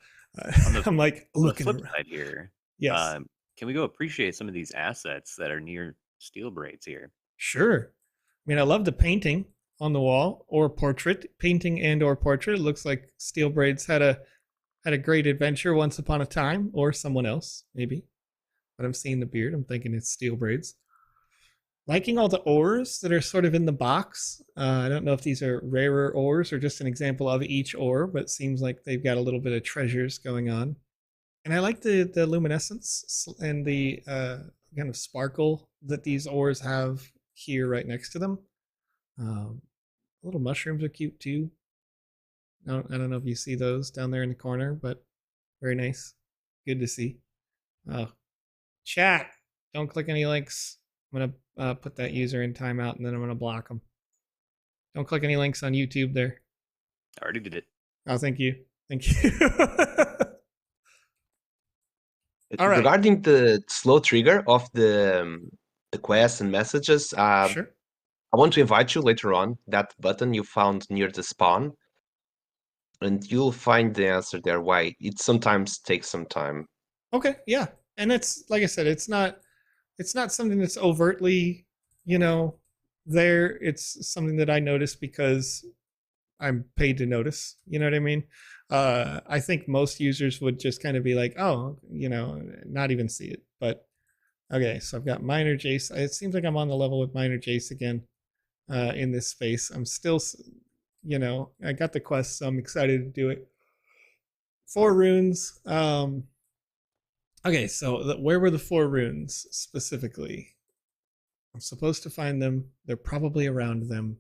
I'm like looking on the flip around. side here. Yes. Can we go appreciate some of these assets that are near Steel Braids here? Sure. I mean, I love the painting on the wall, or portrait, painting and or portrait. It looks like Steel Braids had a great adventure once upon a time, or someone else maybe. But I'm seeing the beard. I'm thinking it's Steel Braids. Liking all the ores that are sort of in the box. I don't know if these are rarer ores or just an example of each ore, but it seems like they've got a little bit of treasures going on. And I like the luminescence and the kind of sparkle that these ores have here right next to them. Little mushrooms are cute too. I don't know if you see those down there in the corner, but very nice. Good to see. Chat, don't click any links. I'm going to put that user in timeout, and then I'm going to block them. Don't click any links on YouTube there. I already did it. Oh, thank you. Thank you. All right. Regarding the slow trigger of the quests and messages, Sure. I want to invite you later on, that button you found near the spawn, and you'll find the answer there why it sometimes takes some time. Okay, yeah. And it's, like I said, it's not something that's overtly, there. It's something that I notice because I'm paid to notice. You know what I mean? I think most users would just kind of be like, oh, not even see it. But okay, so I've got Minor Jace. It seems like I'm on the level with Minor Jace again in this space. I'm still, I got the quest, so I'm excited to do it. 4 runes. Okay, so where were the 4 runes specifically? I'm supposed to find them. They're probably around them.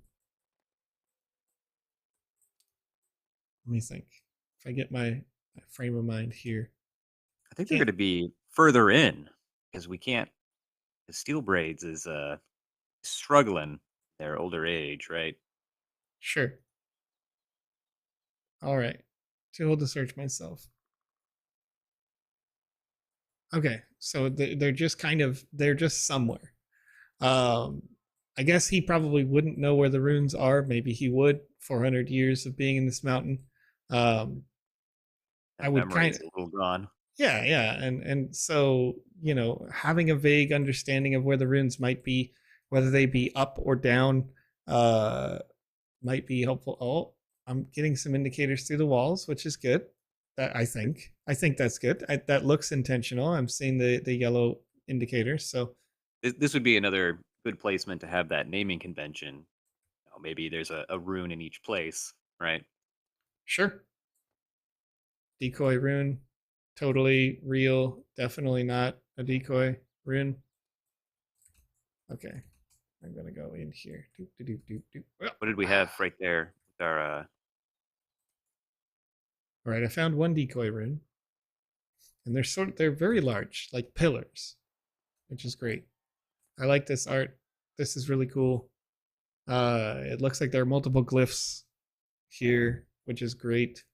Let me think. If I get my frame of mind here. I think they're going to be further in because we can't. The Steel Braids is struggling their older age, right? Sure. All right. Too old to search myself. Okay, so they're just they're just somewhere. I guess he probably wouldn't know where the runes are. Maybe he would. 400 years of being in this mountain. I would kind of a little gone. Yeah, and so having a vague understanding of where the runes might be, whether they be up or down, might be helpful. Oh, I'm getting some indicators through the walls, which is good. That I think that's good. That looks intentional. I'm seeing the yellow indicators. So this would be another good placement to have that naming convention. Maybe there's a rune in each place, right? Sure. Decoy rune, totally real. Definitely not a decoy. rune. Okay, I'm gonna go in here. What did we have right there with our All right, I found one decoy rune, and they're very large, like pillars, which is great. I like this art. This is really cool. It looks like there are multiple glyphs here, which is great.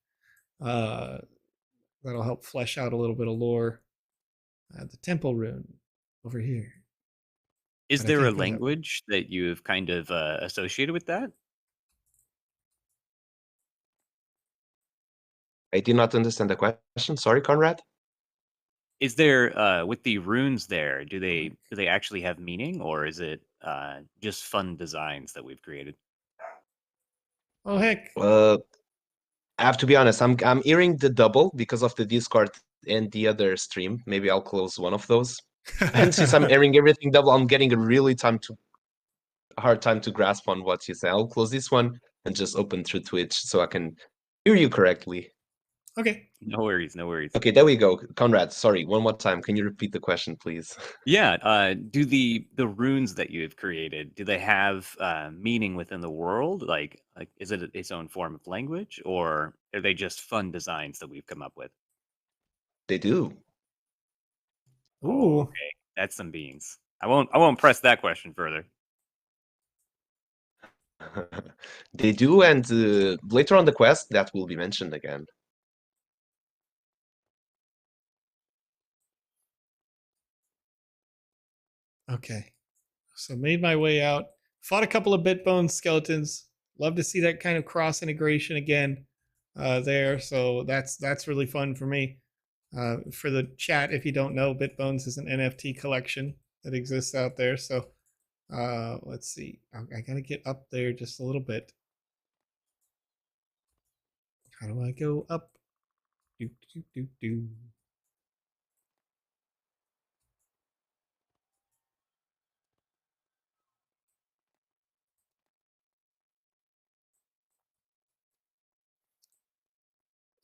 That'll help flesh out a little bit of lore. The temple rune over here. Is But I there a can't go that way. language that you've kind of associated with that? I did not understand the question. Sorry, Conrad. Is there with the runes there? Do they actually have meaning, or is it just fun designs that we've created? Oh heck! I have to be honest. I'm hearing the double because of the Discord and the other stream. Maybe I'll close one of those. And since I'm hearing everything double, I'm getting a really hard time to grasp on what you say. I'll close this one and just open through Twitch so I can hear you correctly. Okay. No worries, no worries. Okay, there we go. Conrad, sorry, one more time. Can you repeat the question, please? Yeah. Do the runes that you have created, do they have meaning within the world? Like is it its own form of language, or are they just fun designs that we've come up with? They do. Ooh. Okay, that's some beans. I won't press that question further. They do, and later on the quest, that will be mentioned again. Okay. So made my way out. Fought a couple of Bitbone skeletons. Love to see that kind of cross integration again there. So that's really fun for me. For the chat, if you don't know, Bitbones is an NFT collection that exists out there. So let's see. I gotta get up there just a little bit. How do I go up? Do do do do.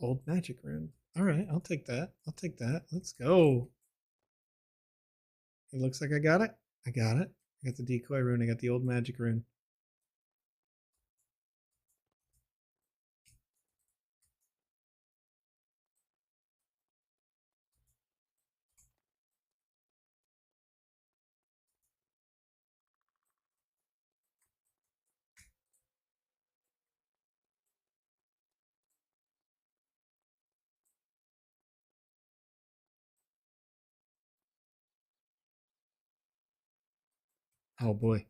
Old magic rune. All right, I'll take that. I'll take that. Let's go. It looks like I got it. I got it. I got the decoy rune. I got the old magic rune. Oh boy.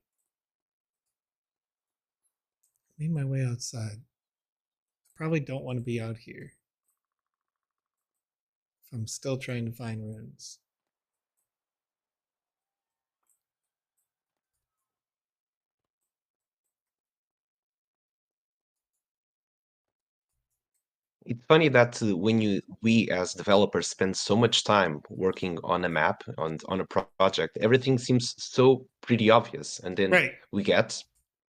Made my way outside. Probably don't want to be out here. If I'm still trying to find runes. It's funny that when we as developers spend so much time working on a map, on a project, everything seems so pretty obvious. And then Right. we get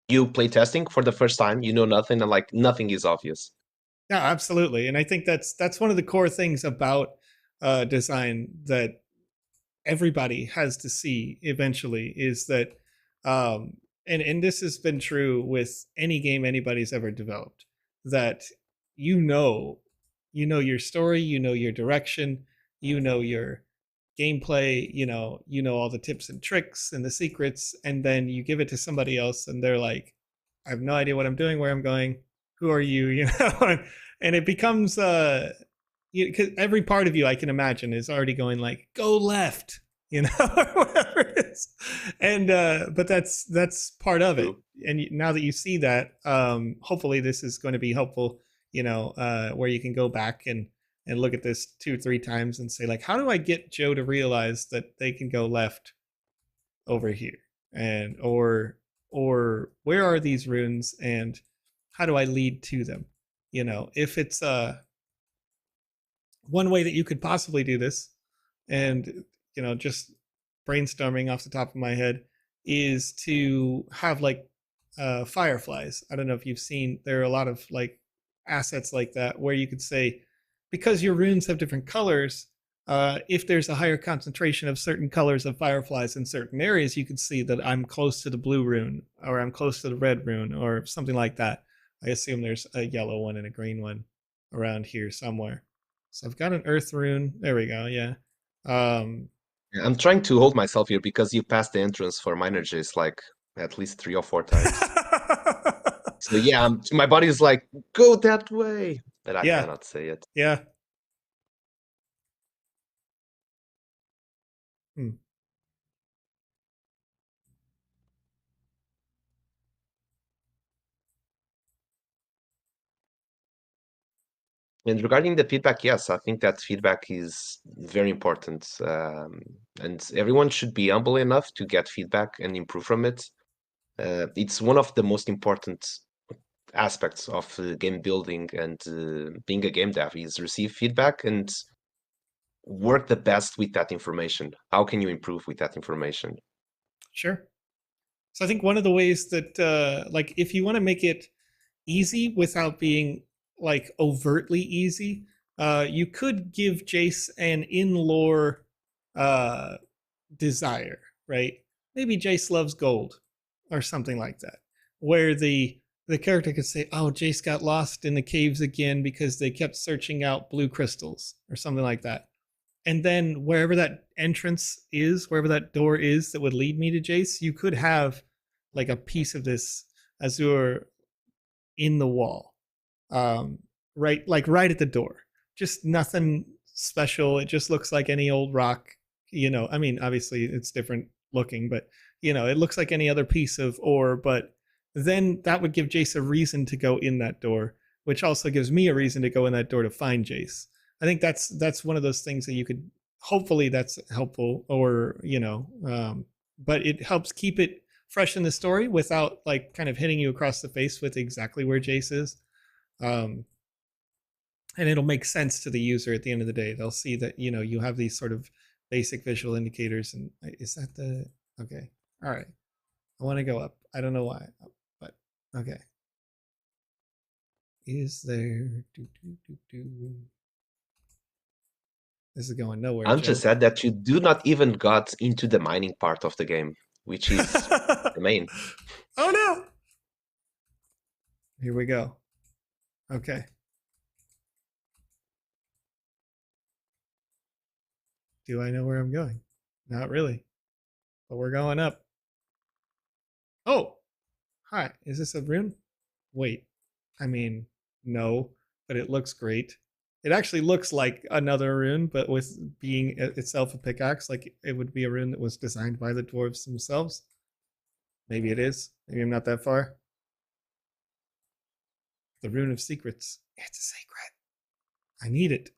you play testing for the first time, you know nothing, and like nothing is obvious. Yeah, absolutely. And I think that's one of the core things about design that everybody has to see eventually is that and this has been true with any game anybody's ever developed, that you know your story, you know your direction, you know your gameplay, you know all the tips and tricks and the secrets, and then you give it to somebody else and they're like, I have no idea what I'm doing, where I'm going, who are you, you know. And it becomes because every part of you, I can imagine, is already going like, go left, you know, or whatever it is. And but that's part of it. And now that you see that, hopefully this is going to be helpful, you know, where you can go back and look at this 2-3 times and say like, how do I get Joe to realize that they can go left over here, and or where are these runes and how do I lead to them? You know, if it's one way that you could possibly do this, and you know, just brainstorming off the top of my head, is to have like fireflies. I don't know if you've seen, there are a lot of like assets like that where you could say, because your runes have different colors, if there's a higher concentration of certain colors of fireflies in certain areas, you can see that I'm close to the blue rune, or I'm close to the red rune, or something like that. I assume there's a yellow one and a green one around here somewhere. So I've got an earth rune. There we go. Yeah. I'm trying to hold myself here because you passed the entrance for mine energies like at least 3 or 4 times. So yeah, my body is like, go that way, but I cannot say it. Yeah. Hmm. And regarding the feedback, yes, I think that feedback is very important. And everyone should be humble enough to get feedback and improve from it. It's one of the most important aspects of game building and being a game dev is receive feedback and work the best with that information. How can you improve with that information? Sure. So I think one of the ways that, like, if you want to make it easy without being like overtly easy, you could give Jace an in-lore desire, right? Maybe Jace loves gold or something like that, where the character could say, "Oh, Jace got lost in the caves again because they kept searching out blue crystals," or something like that. And then wherever that entrance is, wherever that door is that would lead me to Jace, you could have like a piece of this azure in the wall, right, like right at the door. Just nothing special. It just looks like any old rock. I mean, obviously it's different looking, but it looks like any other piece of ore. But then that would give Jace a reason to go in that door, which also gives me a reason to go in that door to find Jace. I think that's one of those things that you could, hopefully that's helpful, or but it helps keep it fresh in the story without like kind of hitting you across the face with exactly where Jace is. And it'll make sense to the user at the end of the day. They'll see that you have these sort of basic visual indicators. And is that the okay? All right, I want to go up. I don't know why, but okay. Is there? This is going nowhere. I'm just sad that you do not even got into the mining part of the game, which is the main. Oh no! Here we go. Okay. Do I know where I'm going? Not really. But we're going up. Oh! Hi. Is this a rune? Wait. I mean, no. But it looks great. It actually looks like another rune, but with being itself a pickaxe, like it would be a rune that was designed by the dwarves themselves. Maybe it is. Maybe I'm not that far. The Rune of Secrets. It's a secret. I need it.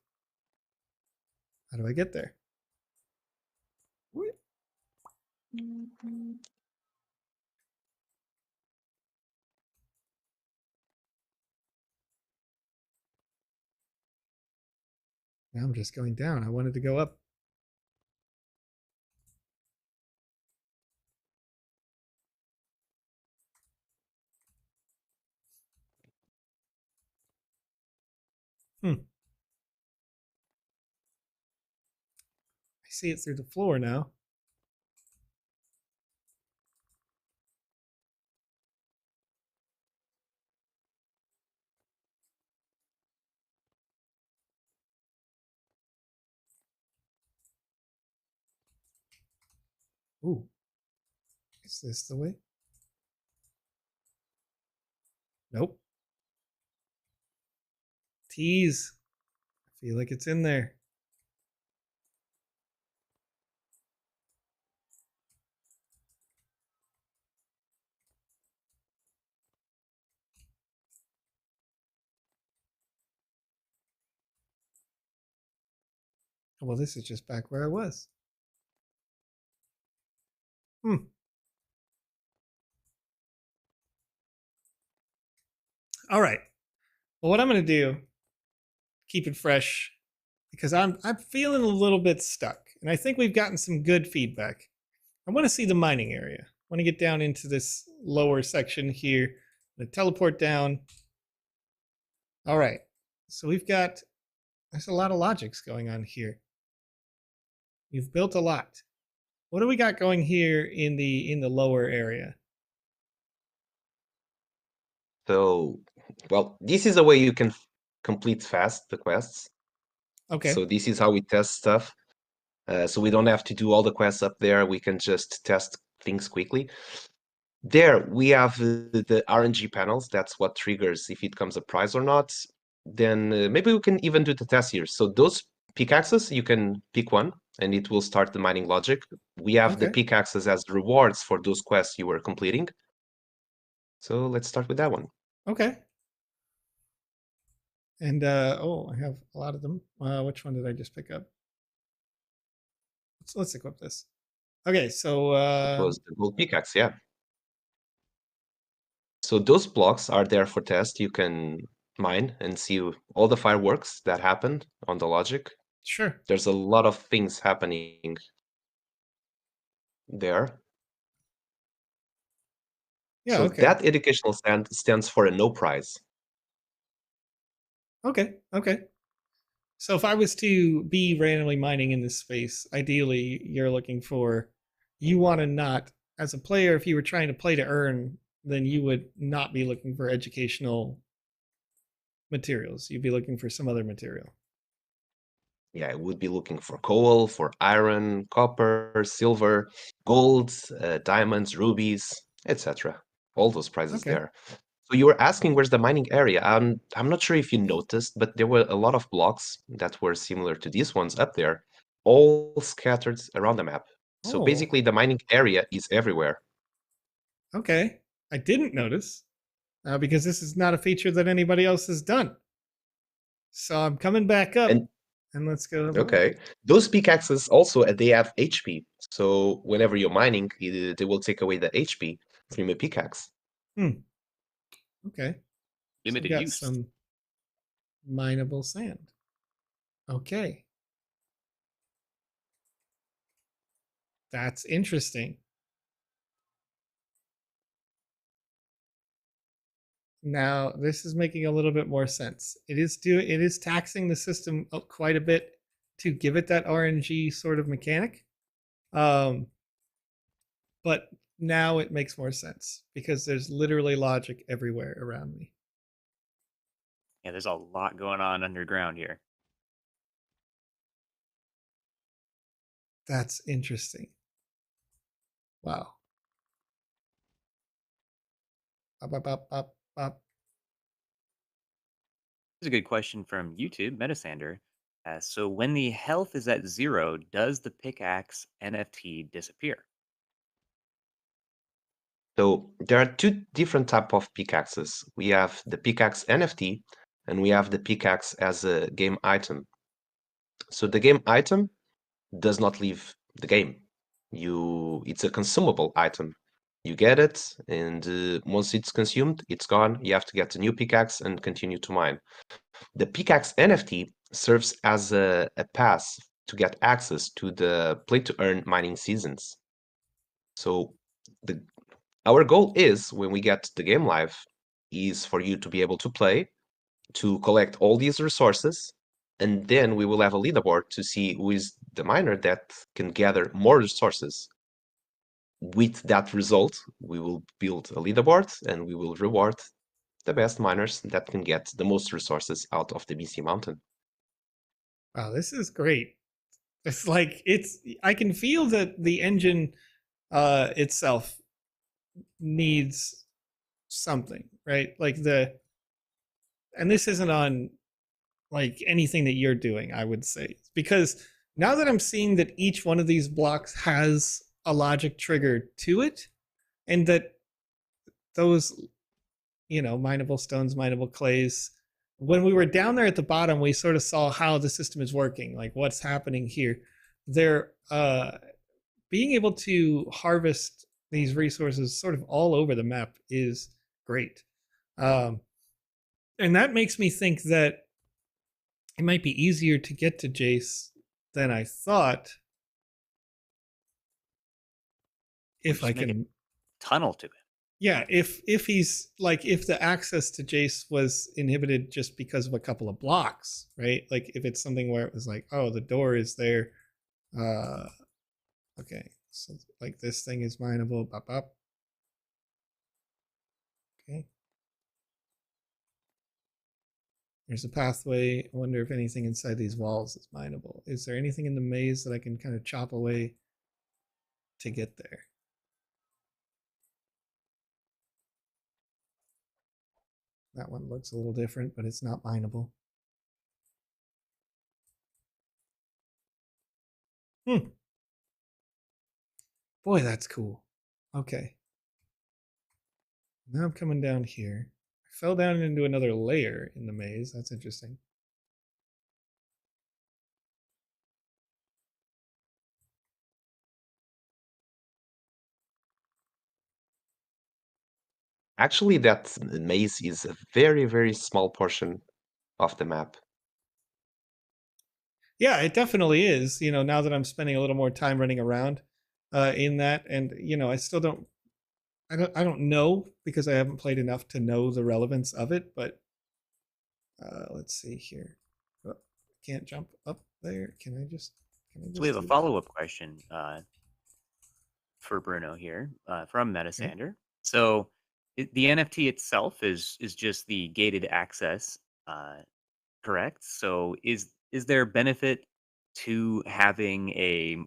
How do I get there? Now I'm just going down. I wanted to go up. I see it through the floor now. Ooh. Is this the way? Nope. Tease. I feel like it's in there. Well, this is just back where I was. All right. Well, what I'm going to do, keep it fresh, because I'm feeling a little bit stuck, and I think we've gotten some good feedback. I want to see the mining area. I want to get down into this lower section here. I'm going to teleport down. All right. So there's a lot of logics going on here. You've built a lot. What do we got going here in the lower area? So, well, this is a way you can complete fast the quests. Okay. So this is how we test stuff. So we don't have to do all the quests up there. We can just test things quickly. There we have the RNG panels. That's what triggers if it comes a prize or not. Then maybe we can even do the test here. So those pickaxes, you can pick one and it will start the mining logic. We have the Okay. pickaxes as rewards for those quests you were completing. So let's start with that one. Okay. And oh, I have a lot of them. Which one did I just pick up? Let's equip this. Okay, so It was the gold pickaxe, yeah. So those blocks are there for test. You can mine and see all the fireworks that happened on the logic. sure. There's a lot of things happening there. Yeah, So okay. that educational stands for a no prize. Okay, okay. So if I was to be randomly mining in this space, ideally you're looking for, you want to not, as a player, if you were trying to play to earn, then you would not be looking for educational materials. You'd be looking for some other material. Yeah, I would be looking for coal, for iron, copper, silver, gold, diamonds, rubies, etc. All those prizes Okay. there. So you were asking where's the mining area? I'm not sure if you noticed, but there were a lot of blocks that were similar to these ones up there, all scattered around the map. So Oh, basically the mining area is everywhere. okay. I didn't notice because this is not a feature that anybody else has done. So I'm coming back up And and let's go. okay, those pickaxes also they have HP. So whenever you're mining, they will take away the HP from your pickaxe. Okay. So we Limited got use. some mineable sand. Okay. That's interesting. Now, this is making a little bit more sense. It is taxing the system quite a bit to give it that RNG sort of mechanic. But now it makes more sense because there's literally logic everywhere around me. Yeah, there's a lot going on underground here. That's interesting. Wow. Up, up, up, up, up. Here's a good question from YouTube, Metasander. So when the health is at 0, does the pickaxe NFT disappear? So there are two different type of pickaxes. We have the pickaxe NFT and we have the pickaxe as a game item. So the game item does not leave the game. It's a consumable item. You get it, and once it's consumed, it's gone. You have to get a new pickaxe and continue to mine. The pickaxe NFT serves as a pass to get access to the play-to-earn mining seasons. So our goal is, when we get the game live, is for you to be able to play, to collect all these resources, and then we will have a leaderboard to see who is the miner that can gather more resources. With that result, we will build a leaderboard and we will reward the best miners that can get the most resources out of the BC mountain. Wow, this is great. It's like I can feel that the engine itself needs something, right? And this isn't on like anything that you're doing, I would say. Because now that I'm seeing that each one of these blocks has a logic trigger to it, and that those, mineable stones, mineable clays, when we were down there at the bottom, we sort of saw how the system is working, like what's happening here. They're being able to harvest these resources sort of all over the map is great. And that makes me think that it might be easier to get to Jace than I thought. If I can tunnel to it. Yeah, if he's like, if the access to Jace was inhibited just because of a couple of blocks, right? Like if it's something where it was like, oh, the door is there Okay, so like this thing is mineable. Bop, bop. Okay. There's a pathway. I wonder if anything inside these walls is mineable. Is there anything in the maze that I can kind of chop away to get there? That one looks a little different, but it's not mineable. Boy, that's cool. Okay. Now I'm coming down here. I fell down into another layer in the maze. That's interesting. Actually, that maze is a very, very small portion of the map. Yeah, it definitely is. You know, now that I'm spending a little more time running around in that, and you know, I still don't, I don't know because I haven't played enough to know the relevance of it. But let's see here. Oh, can't jump up there. Can I just? So we have a follow-up question for Bruno here from Metasander. So the NFT itself is just the gated access, correct? So is there benefit to having a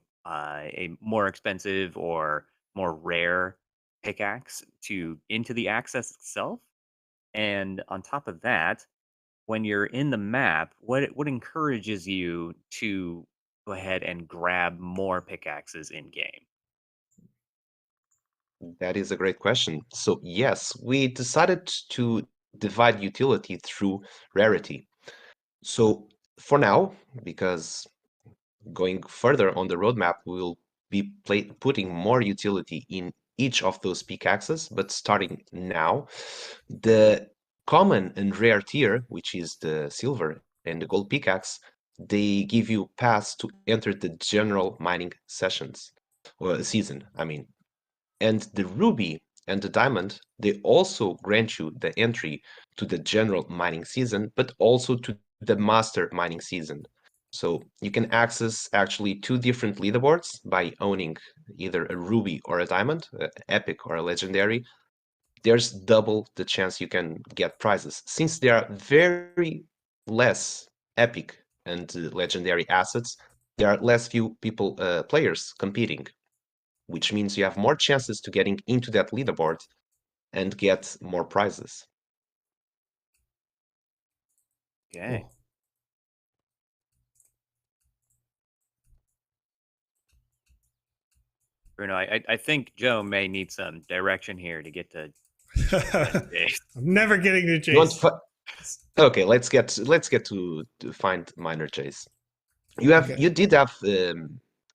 more expensive or more rare pickaxe into the access itself? And on top of that, when you're in the map, what encourages you to go ahead and grab more pickaxes in game? That is a great question. So yes, we decided to divide utility through rarity. So for now, because going further on the roadmap, we'll be putting more utility in each of those pickaxes, but starting now, the common and rare tier, which is the silver and the gold pickaxe, they give you pass to enter the general mining sessions, or season, I mean. And the ruby and the diamond, they also grant you the entry to the general mining season, but also to the master mining season. So you can access actually two different leaderboards by owning either a ruby or a diamond, epic or a legendary. There's double the chance you can get prizes. Since there are very less epic and legendary assets, there are less few people, players competing, which means you have more chances to getting into that leaderboard and get more prizes. Okay. Cool. Bruno, I think Joe may need some direction here to get to I'm never getting to You want Jace. okay, let's get to find minor J's. You did have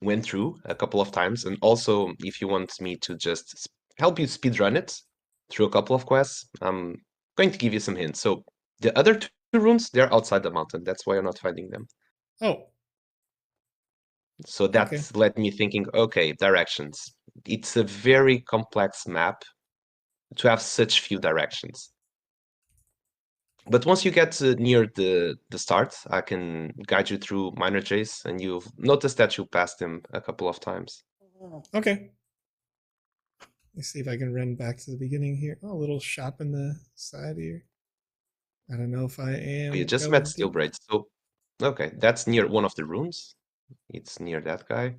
went through a couple of times, and also if you want me to just help you speedrun it through a couple of quests, I'm going to give you some hints. So the other two rooms, they're outside the mountain. That's why you're not finding them. Oh, So that led me thinking, okay, directions. It's a very complex map to have such few directions. But once you get near the start, I can guide you through minor J's, and you'll notice that you passed him a couple of times. okay. Let's see if I can run back to the beginning here. Oh, a little shop in the side here. I don't know if I am. You just met Steelbraid, so okay, that's near one of the rooms. It's near that guy.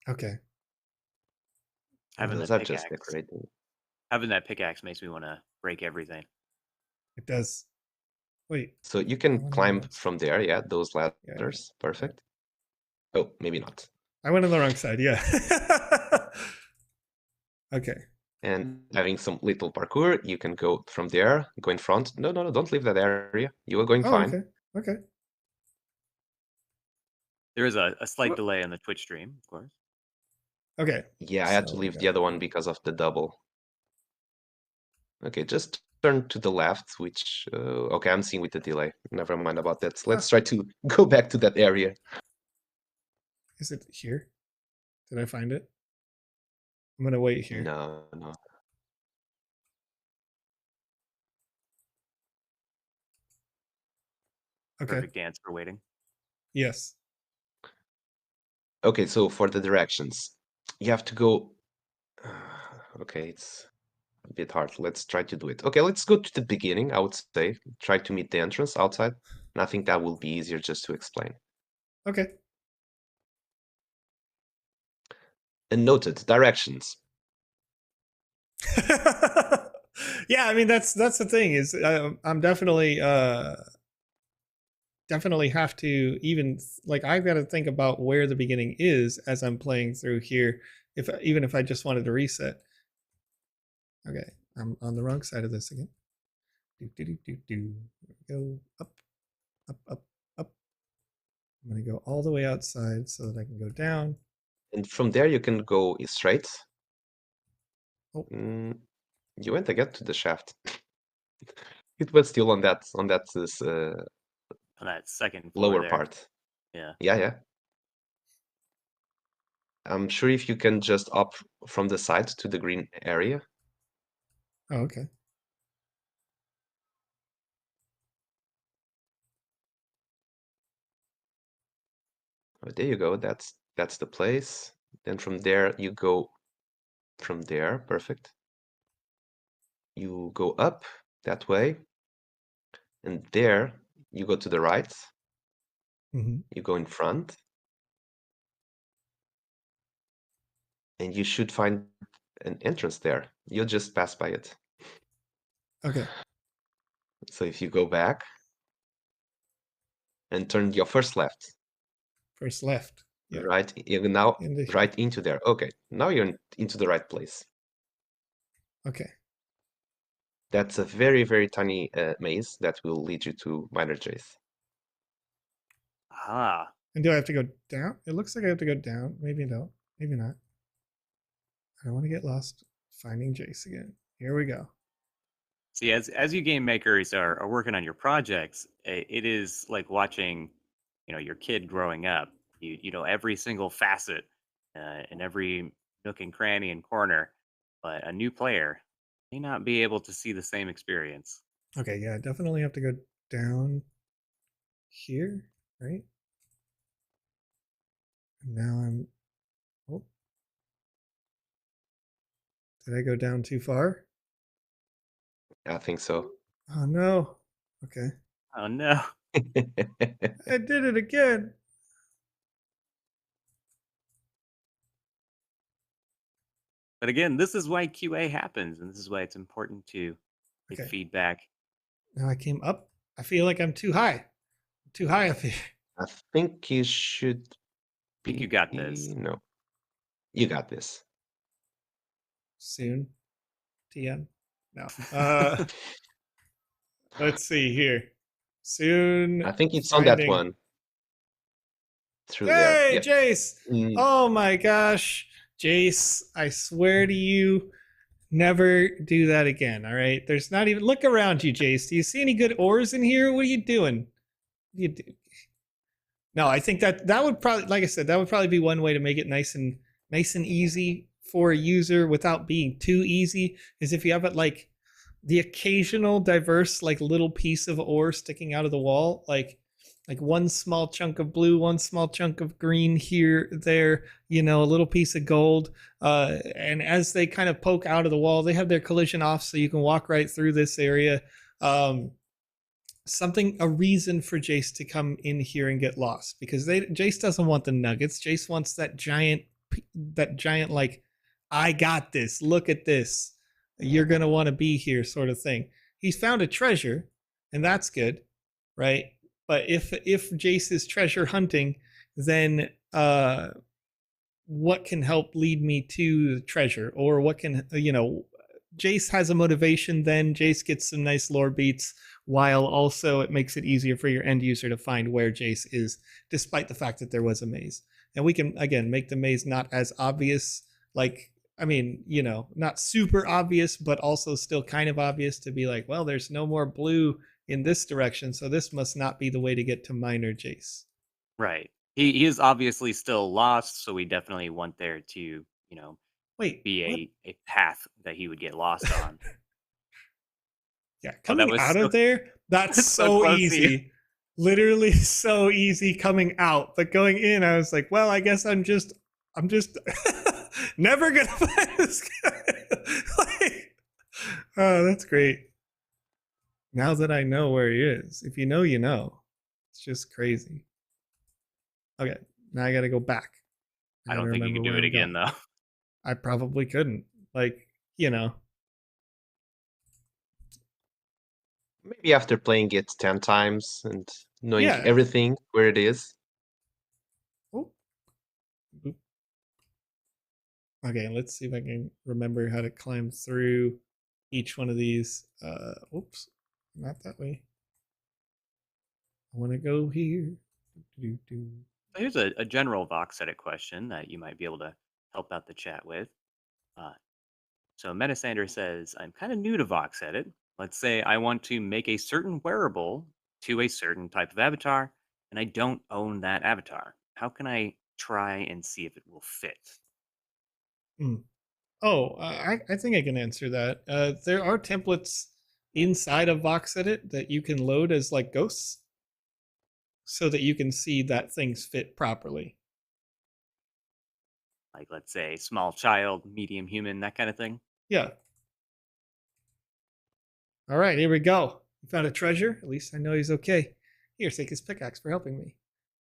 Okay. Having Those that are just pickaxe. decorating. Having that pickaxe makes me want to break everything. It does. Wait. So you can climb from there, yeah, those ladders. Perfect. Oh, maybe not. I went on the wrong side, yeah. Okay. And having some little parkour, you can go from there, go in front. No, don't leave that area. You are going fine. Okay. Okay. There is a slight delay on the Twitch stream, of course. Okay. Yeah, I had to leave the other one because of the double. Okay, just turn to the left, which, okay, I'm seeing with the delay. Never mind about that. Let's try to go back to that area. Is it here? Did I find it? I'm gonna wait here. No. Okay. Perfect dance for waiting. Yes. Okay, so for the directions, you have to go. Okay, it's a bit hard. Let's try to do it. Okay, let's go to the beginning, I would say. Try to meet the entrance outside. And I think that will be easier just to explain. Okay. And noted, directions. Yeah, I mean that's the thing is I'm definitely definitely have to even like I've got to think about where the beginning is as I'm playing through here. If even if I just wanted to reset. Okay, I'm on the wrong side of this again. Go up, up, up, up. I'm gonna go all the way outside so that I can go down. And from there you can go straight. Oh. You went again to the shaft. It was still on that On that second floor lower there. part. Yeah. Yeah. I'm sure if you can just up from the side to the green area. Oh, okay. Oh, there you go. That's the place. Then from there you go from there. Perfect. You go up that way. And there you go to the right. You go in front. And you should find an entrance there. You'll just pass by it. Okay. So if you go back and turn your first left. First left. Yeah. Right. You're now Into right into there. Okay. Now you're into the right place. Okay. That's a very, very tiny maze that will lead you to Miner Jace. Ah. And do I have to go down? It looks like I have to go down. Maybe no. Maybe not. I don't want to get lost finding Jace again. Here we go. See, as you game makers are working on your projects, it is like watching, your kid growing up. You know every single facet and every nook and cranny and corner, but a new player may not be able to see the same experience. Okay, yeah, I definitely have to go down here, right? And now I'm. Oh. Did I go down too far? I think so. Oh no. Okay. Oh no. I did it again. But again, this is why QA happens, and this is why it's important to get Okay. feedback. Now I came up. I feel like I'm too high. Too high up here. I think you should I think you got this. No. You got this. Soon. TM? No. Let's see here. Soon. I think it's on that one. Through there. Hey, yep. Jace! Oh my gosh. Jace, I swear to you, never do that again, all right? There's not even... Look around you, Jace. Do you see any good ores in here? What are you doing? No, I think that would probably... Like I said, that would probably be one way to make it nice and easy for a user without being too easy, is if you have it like the occasional diverse like little piece of ore sticking out of the wall, like one small chunk of blue, one small chunk of green here, there, a little piece of gold. And as they kind of poke out of the wall, they have their collision off so you can walk right through this area. A reason for Jace to come in here and get lost, because Jace doesn't want the nuggets. Jace wants that giant like, I got this, look at this, you're going to want to be here sort of thing. He's found a treasure, and that's good, right? But if Jace is treasure hunting, then what can help lead me to the treasure? Or what can, Jace has a motivation, then Jace gets some nice lore beats, while also it makes it easier for your end user to find where Jace is, despite the fact that there was a maze. And we can, again, make the maze not as obvious, not super obvious, but also still kind of obvious, to be like, well, there's no more blue in this direction, so this must not be the way to get to Miner Jace. Right. He is obviously still lost, so we definitely want there to, be a path that he would get lost on. Yeah, coming out of there, that's so easy. literally so easy coming out, but going in, I was like, well, I guess I'm just never gonna find this guy. Like, oh, that's great. Now that I know where he is, if you know, you know. It's just crazy. Okay, now I gotta go back. I gotta don't think you can remember do where it I'm again, going. though. I probably couldn't. Like, you know. Maybe after playing it 10 times and knowing Yeah. everything where it is. Oh. Okay, let's see if I can remember how to climb through each one of these. Oops, not that way. I want to go here. Here's a general VoxEdit question that you might be able to help out the chat with. So Metasander says, I'm kind of new to VoxEdit. Let's say I want to make a certain wearable to a certain type of avatar, and I don't own that avatar. How can I try and see if it will fit? Hmm. Oh, I think I can answer that. There are templates inside of VoxEdit that you can load as like ghosts so that you can see that things fit properly. Like, let's say small child, medium human, that kind of thing. Yeah. All right, here we go. We found a treasure. At least I know he's okay. Here, take his pickaxe for helping me.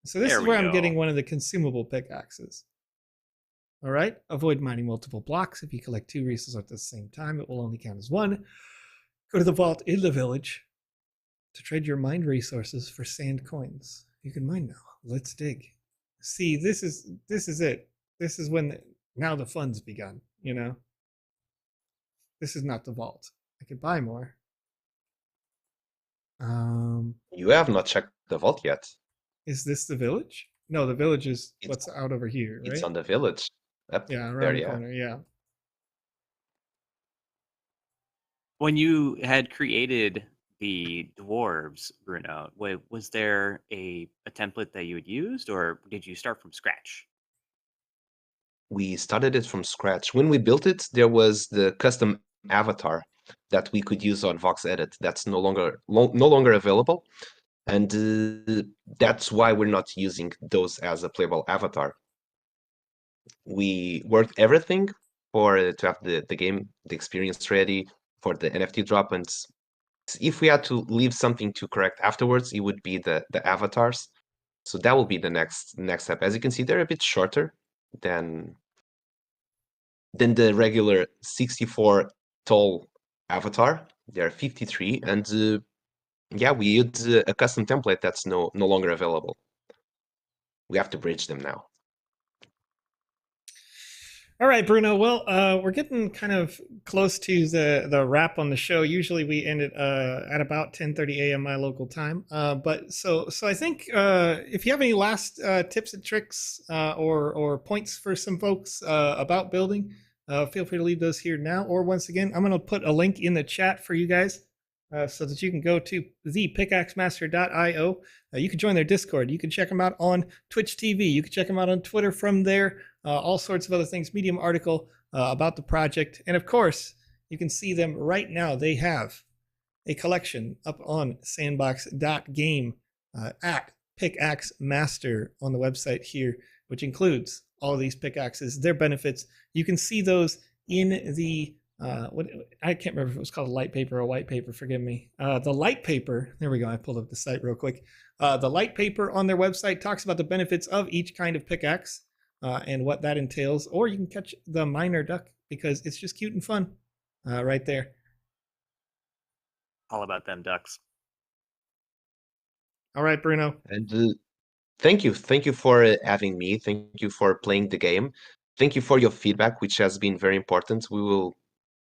So this There is we where I'm go. getting one of the consumable pickaxes. All right, avoid mining multiple blocks. If you collect 2 resources at the same time, it will only count as 1. Go to the vault in the village to trade your mined resources for sand coins. You can mine now. Let's dig. See, this is it. This is when now the fun's begun, you know? This is not the vault. I could buy more. You have not checked the vault yet. Is this the village? No, the village is It's, what's out over here, right? it's on the village. Up Yeah, there, around the yeah. corner, yeah. When you had created the dwarves, Bruno, was there a template that you had used, or did you start from scratch? We started it from scratch. When we built it, there was the custom avatar that we could use on VoxEdit. That's no longer available, and that's why we're not using those as a playable avatar. We worked everything for to have the game, the experience ready for the NFT drop, and if we had to leave something to correct afterwards, it would be the avatars. So that will be the next step. As you can see, they're a bit shorter than the regular 64 tall avatar. They're 53, and yeah, we used a custom template that's no longer available. We have to bridge them now. All right, Bruno. Well, we're getting kind of close to the wrap on the show. Usually we end it at about 10:30 a.m. my local time. But so I think if you have any last tips and tricks or points for some folks about building, feel free to leave those here now. Or once again, I'm going to put a link in the chat for you guys so that you can go to thepickaxemaster.io. You can join their Discord. You can check them out on Twitch TV. You can check them out on Twitter from there. All sorts of other things, Medium article about the project. And of course, you can see them right now. They have a collection up on sandbox.game at Pickaxe Master on the website here, which includes all of these pickaxes, their benefits. You can see those in the, what I can't remember if it was called a light paper or a white paper, forgive me. The light paper, there we go, I pulled up the site real quick. The light paper on their website talks about the benefits of each kind of pickaxe. And what that entails, or you can catch the miner duck because it's just cute and fun right there. All about them ducks. All right, Bruno. And thank you for having me. Thank you for playing the game. Thank you for your feedback, which has been very important. We will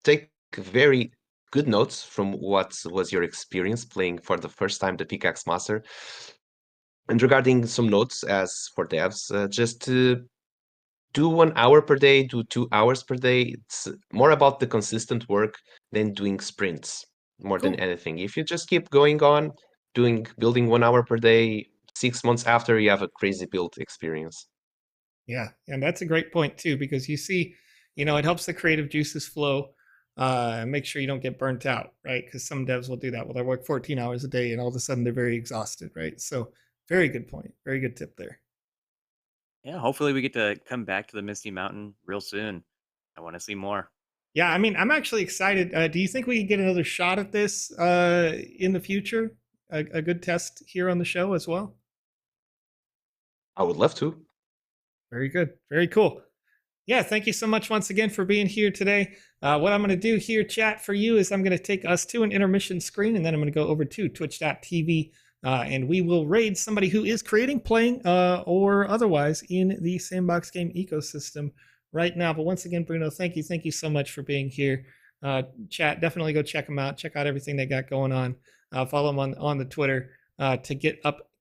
take very good notes from what was your experience playing for the first time the Pickaxe Master. And regarding some notes as for devs, just do 1 hour per day, do 2 hours per day. It's more about the consistent work than doing sprints more than anything. If you just keep going on building 1 hour per day, 6 months after, you have a crazy build experience. Yeah, and that's a great point too, because you see, it helps the creative juices flow. Make sure you don't get burnt out, right? Because some devs will do that. Well, they work 14 hours a day and all of a sudden they're very exhausted, right? So very good point. Very good tip there. Yeah, hopefully we get to come back to the Misty Mountain real soon. I want to see more. Yeah, I mean, I'm actually excited. Do you think we can get another shot at this in the future? A good test here on the show as well? I would love to. Very good. Very cool. Yeah, thank you so much once again for being here today. What I'm going to do here, chat, for you is I'm going to take us to an intermission screen, and then I'm going to go over to twitch.tv, and we will raid somebody who is creating, playing, or otherwise in the Sandbox game ecosystem right now. But once again, Bruno, thank you so much for being here. Chat, definitely go check them out. Check out everything they got going on. Follow them on the Twitter to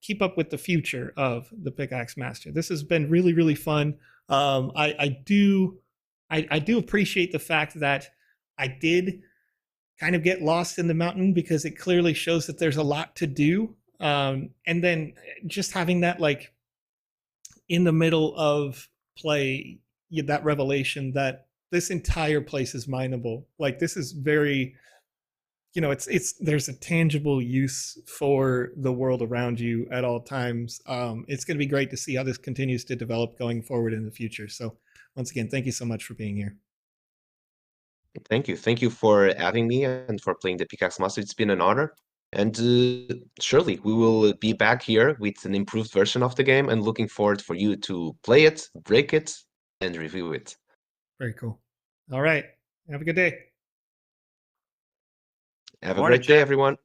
keep up with the future of the Pickaxe Master. This has been really, really fun. I do appreciate the fact that I did kind of get lost in the mountain because it clearly shows that there's a lot to do. And then just having that like in the middle of play, that revelation that this entire place is mineable. Like this is very, it's there's a tangible use for the world around you at all times. It's going to be great to see how this continues to develop going forward in the future. So once again, thank you so much for being here. Thank you for having me and for playing the Pickaxe Master. It's been an honor, and surely we will be back here with an improved version of the game, and looking forward for you to play it, break it, and review it. Very cool. All right, have a good day. Have a great day, everyone.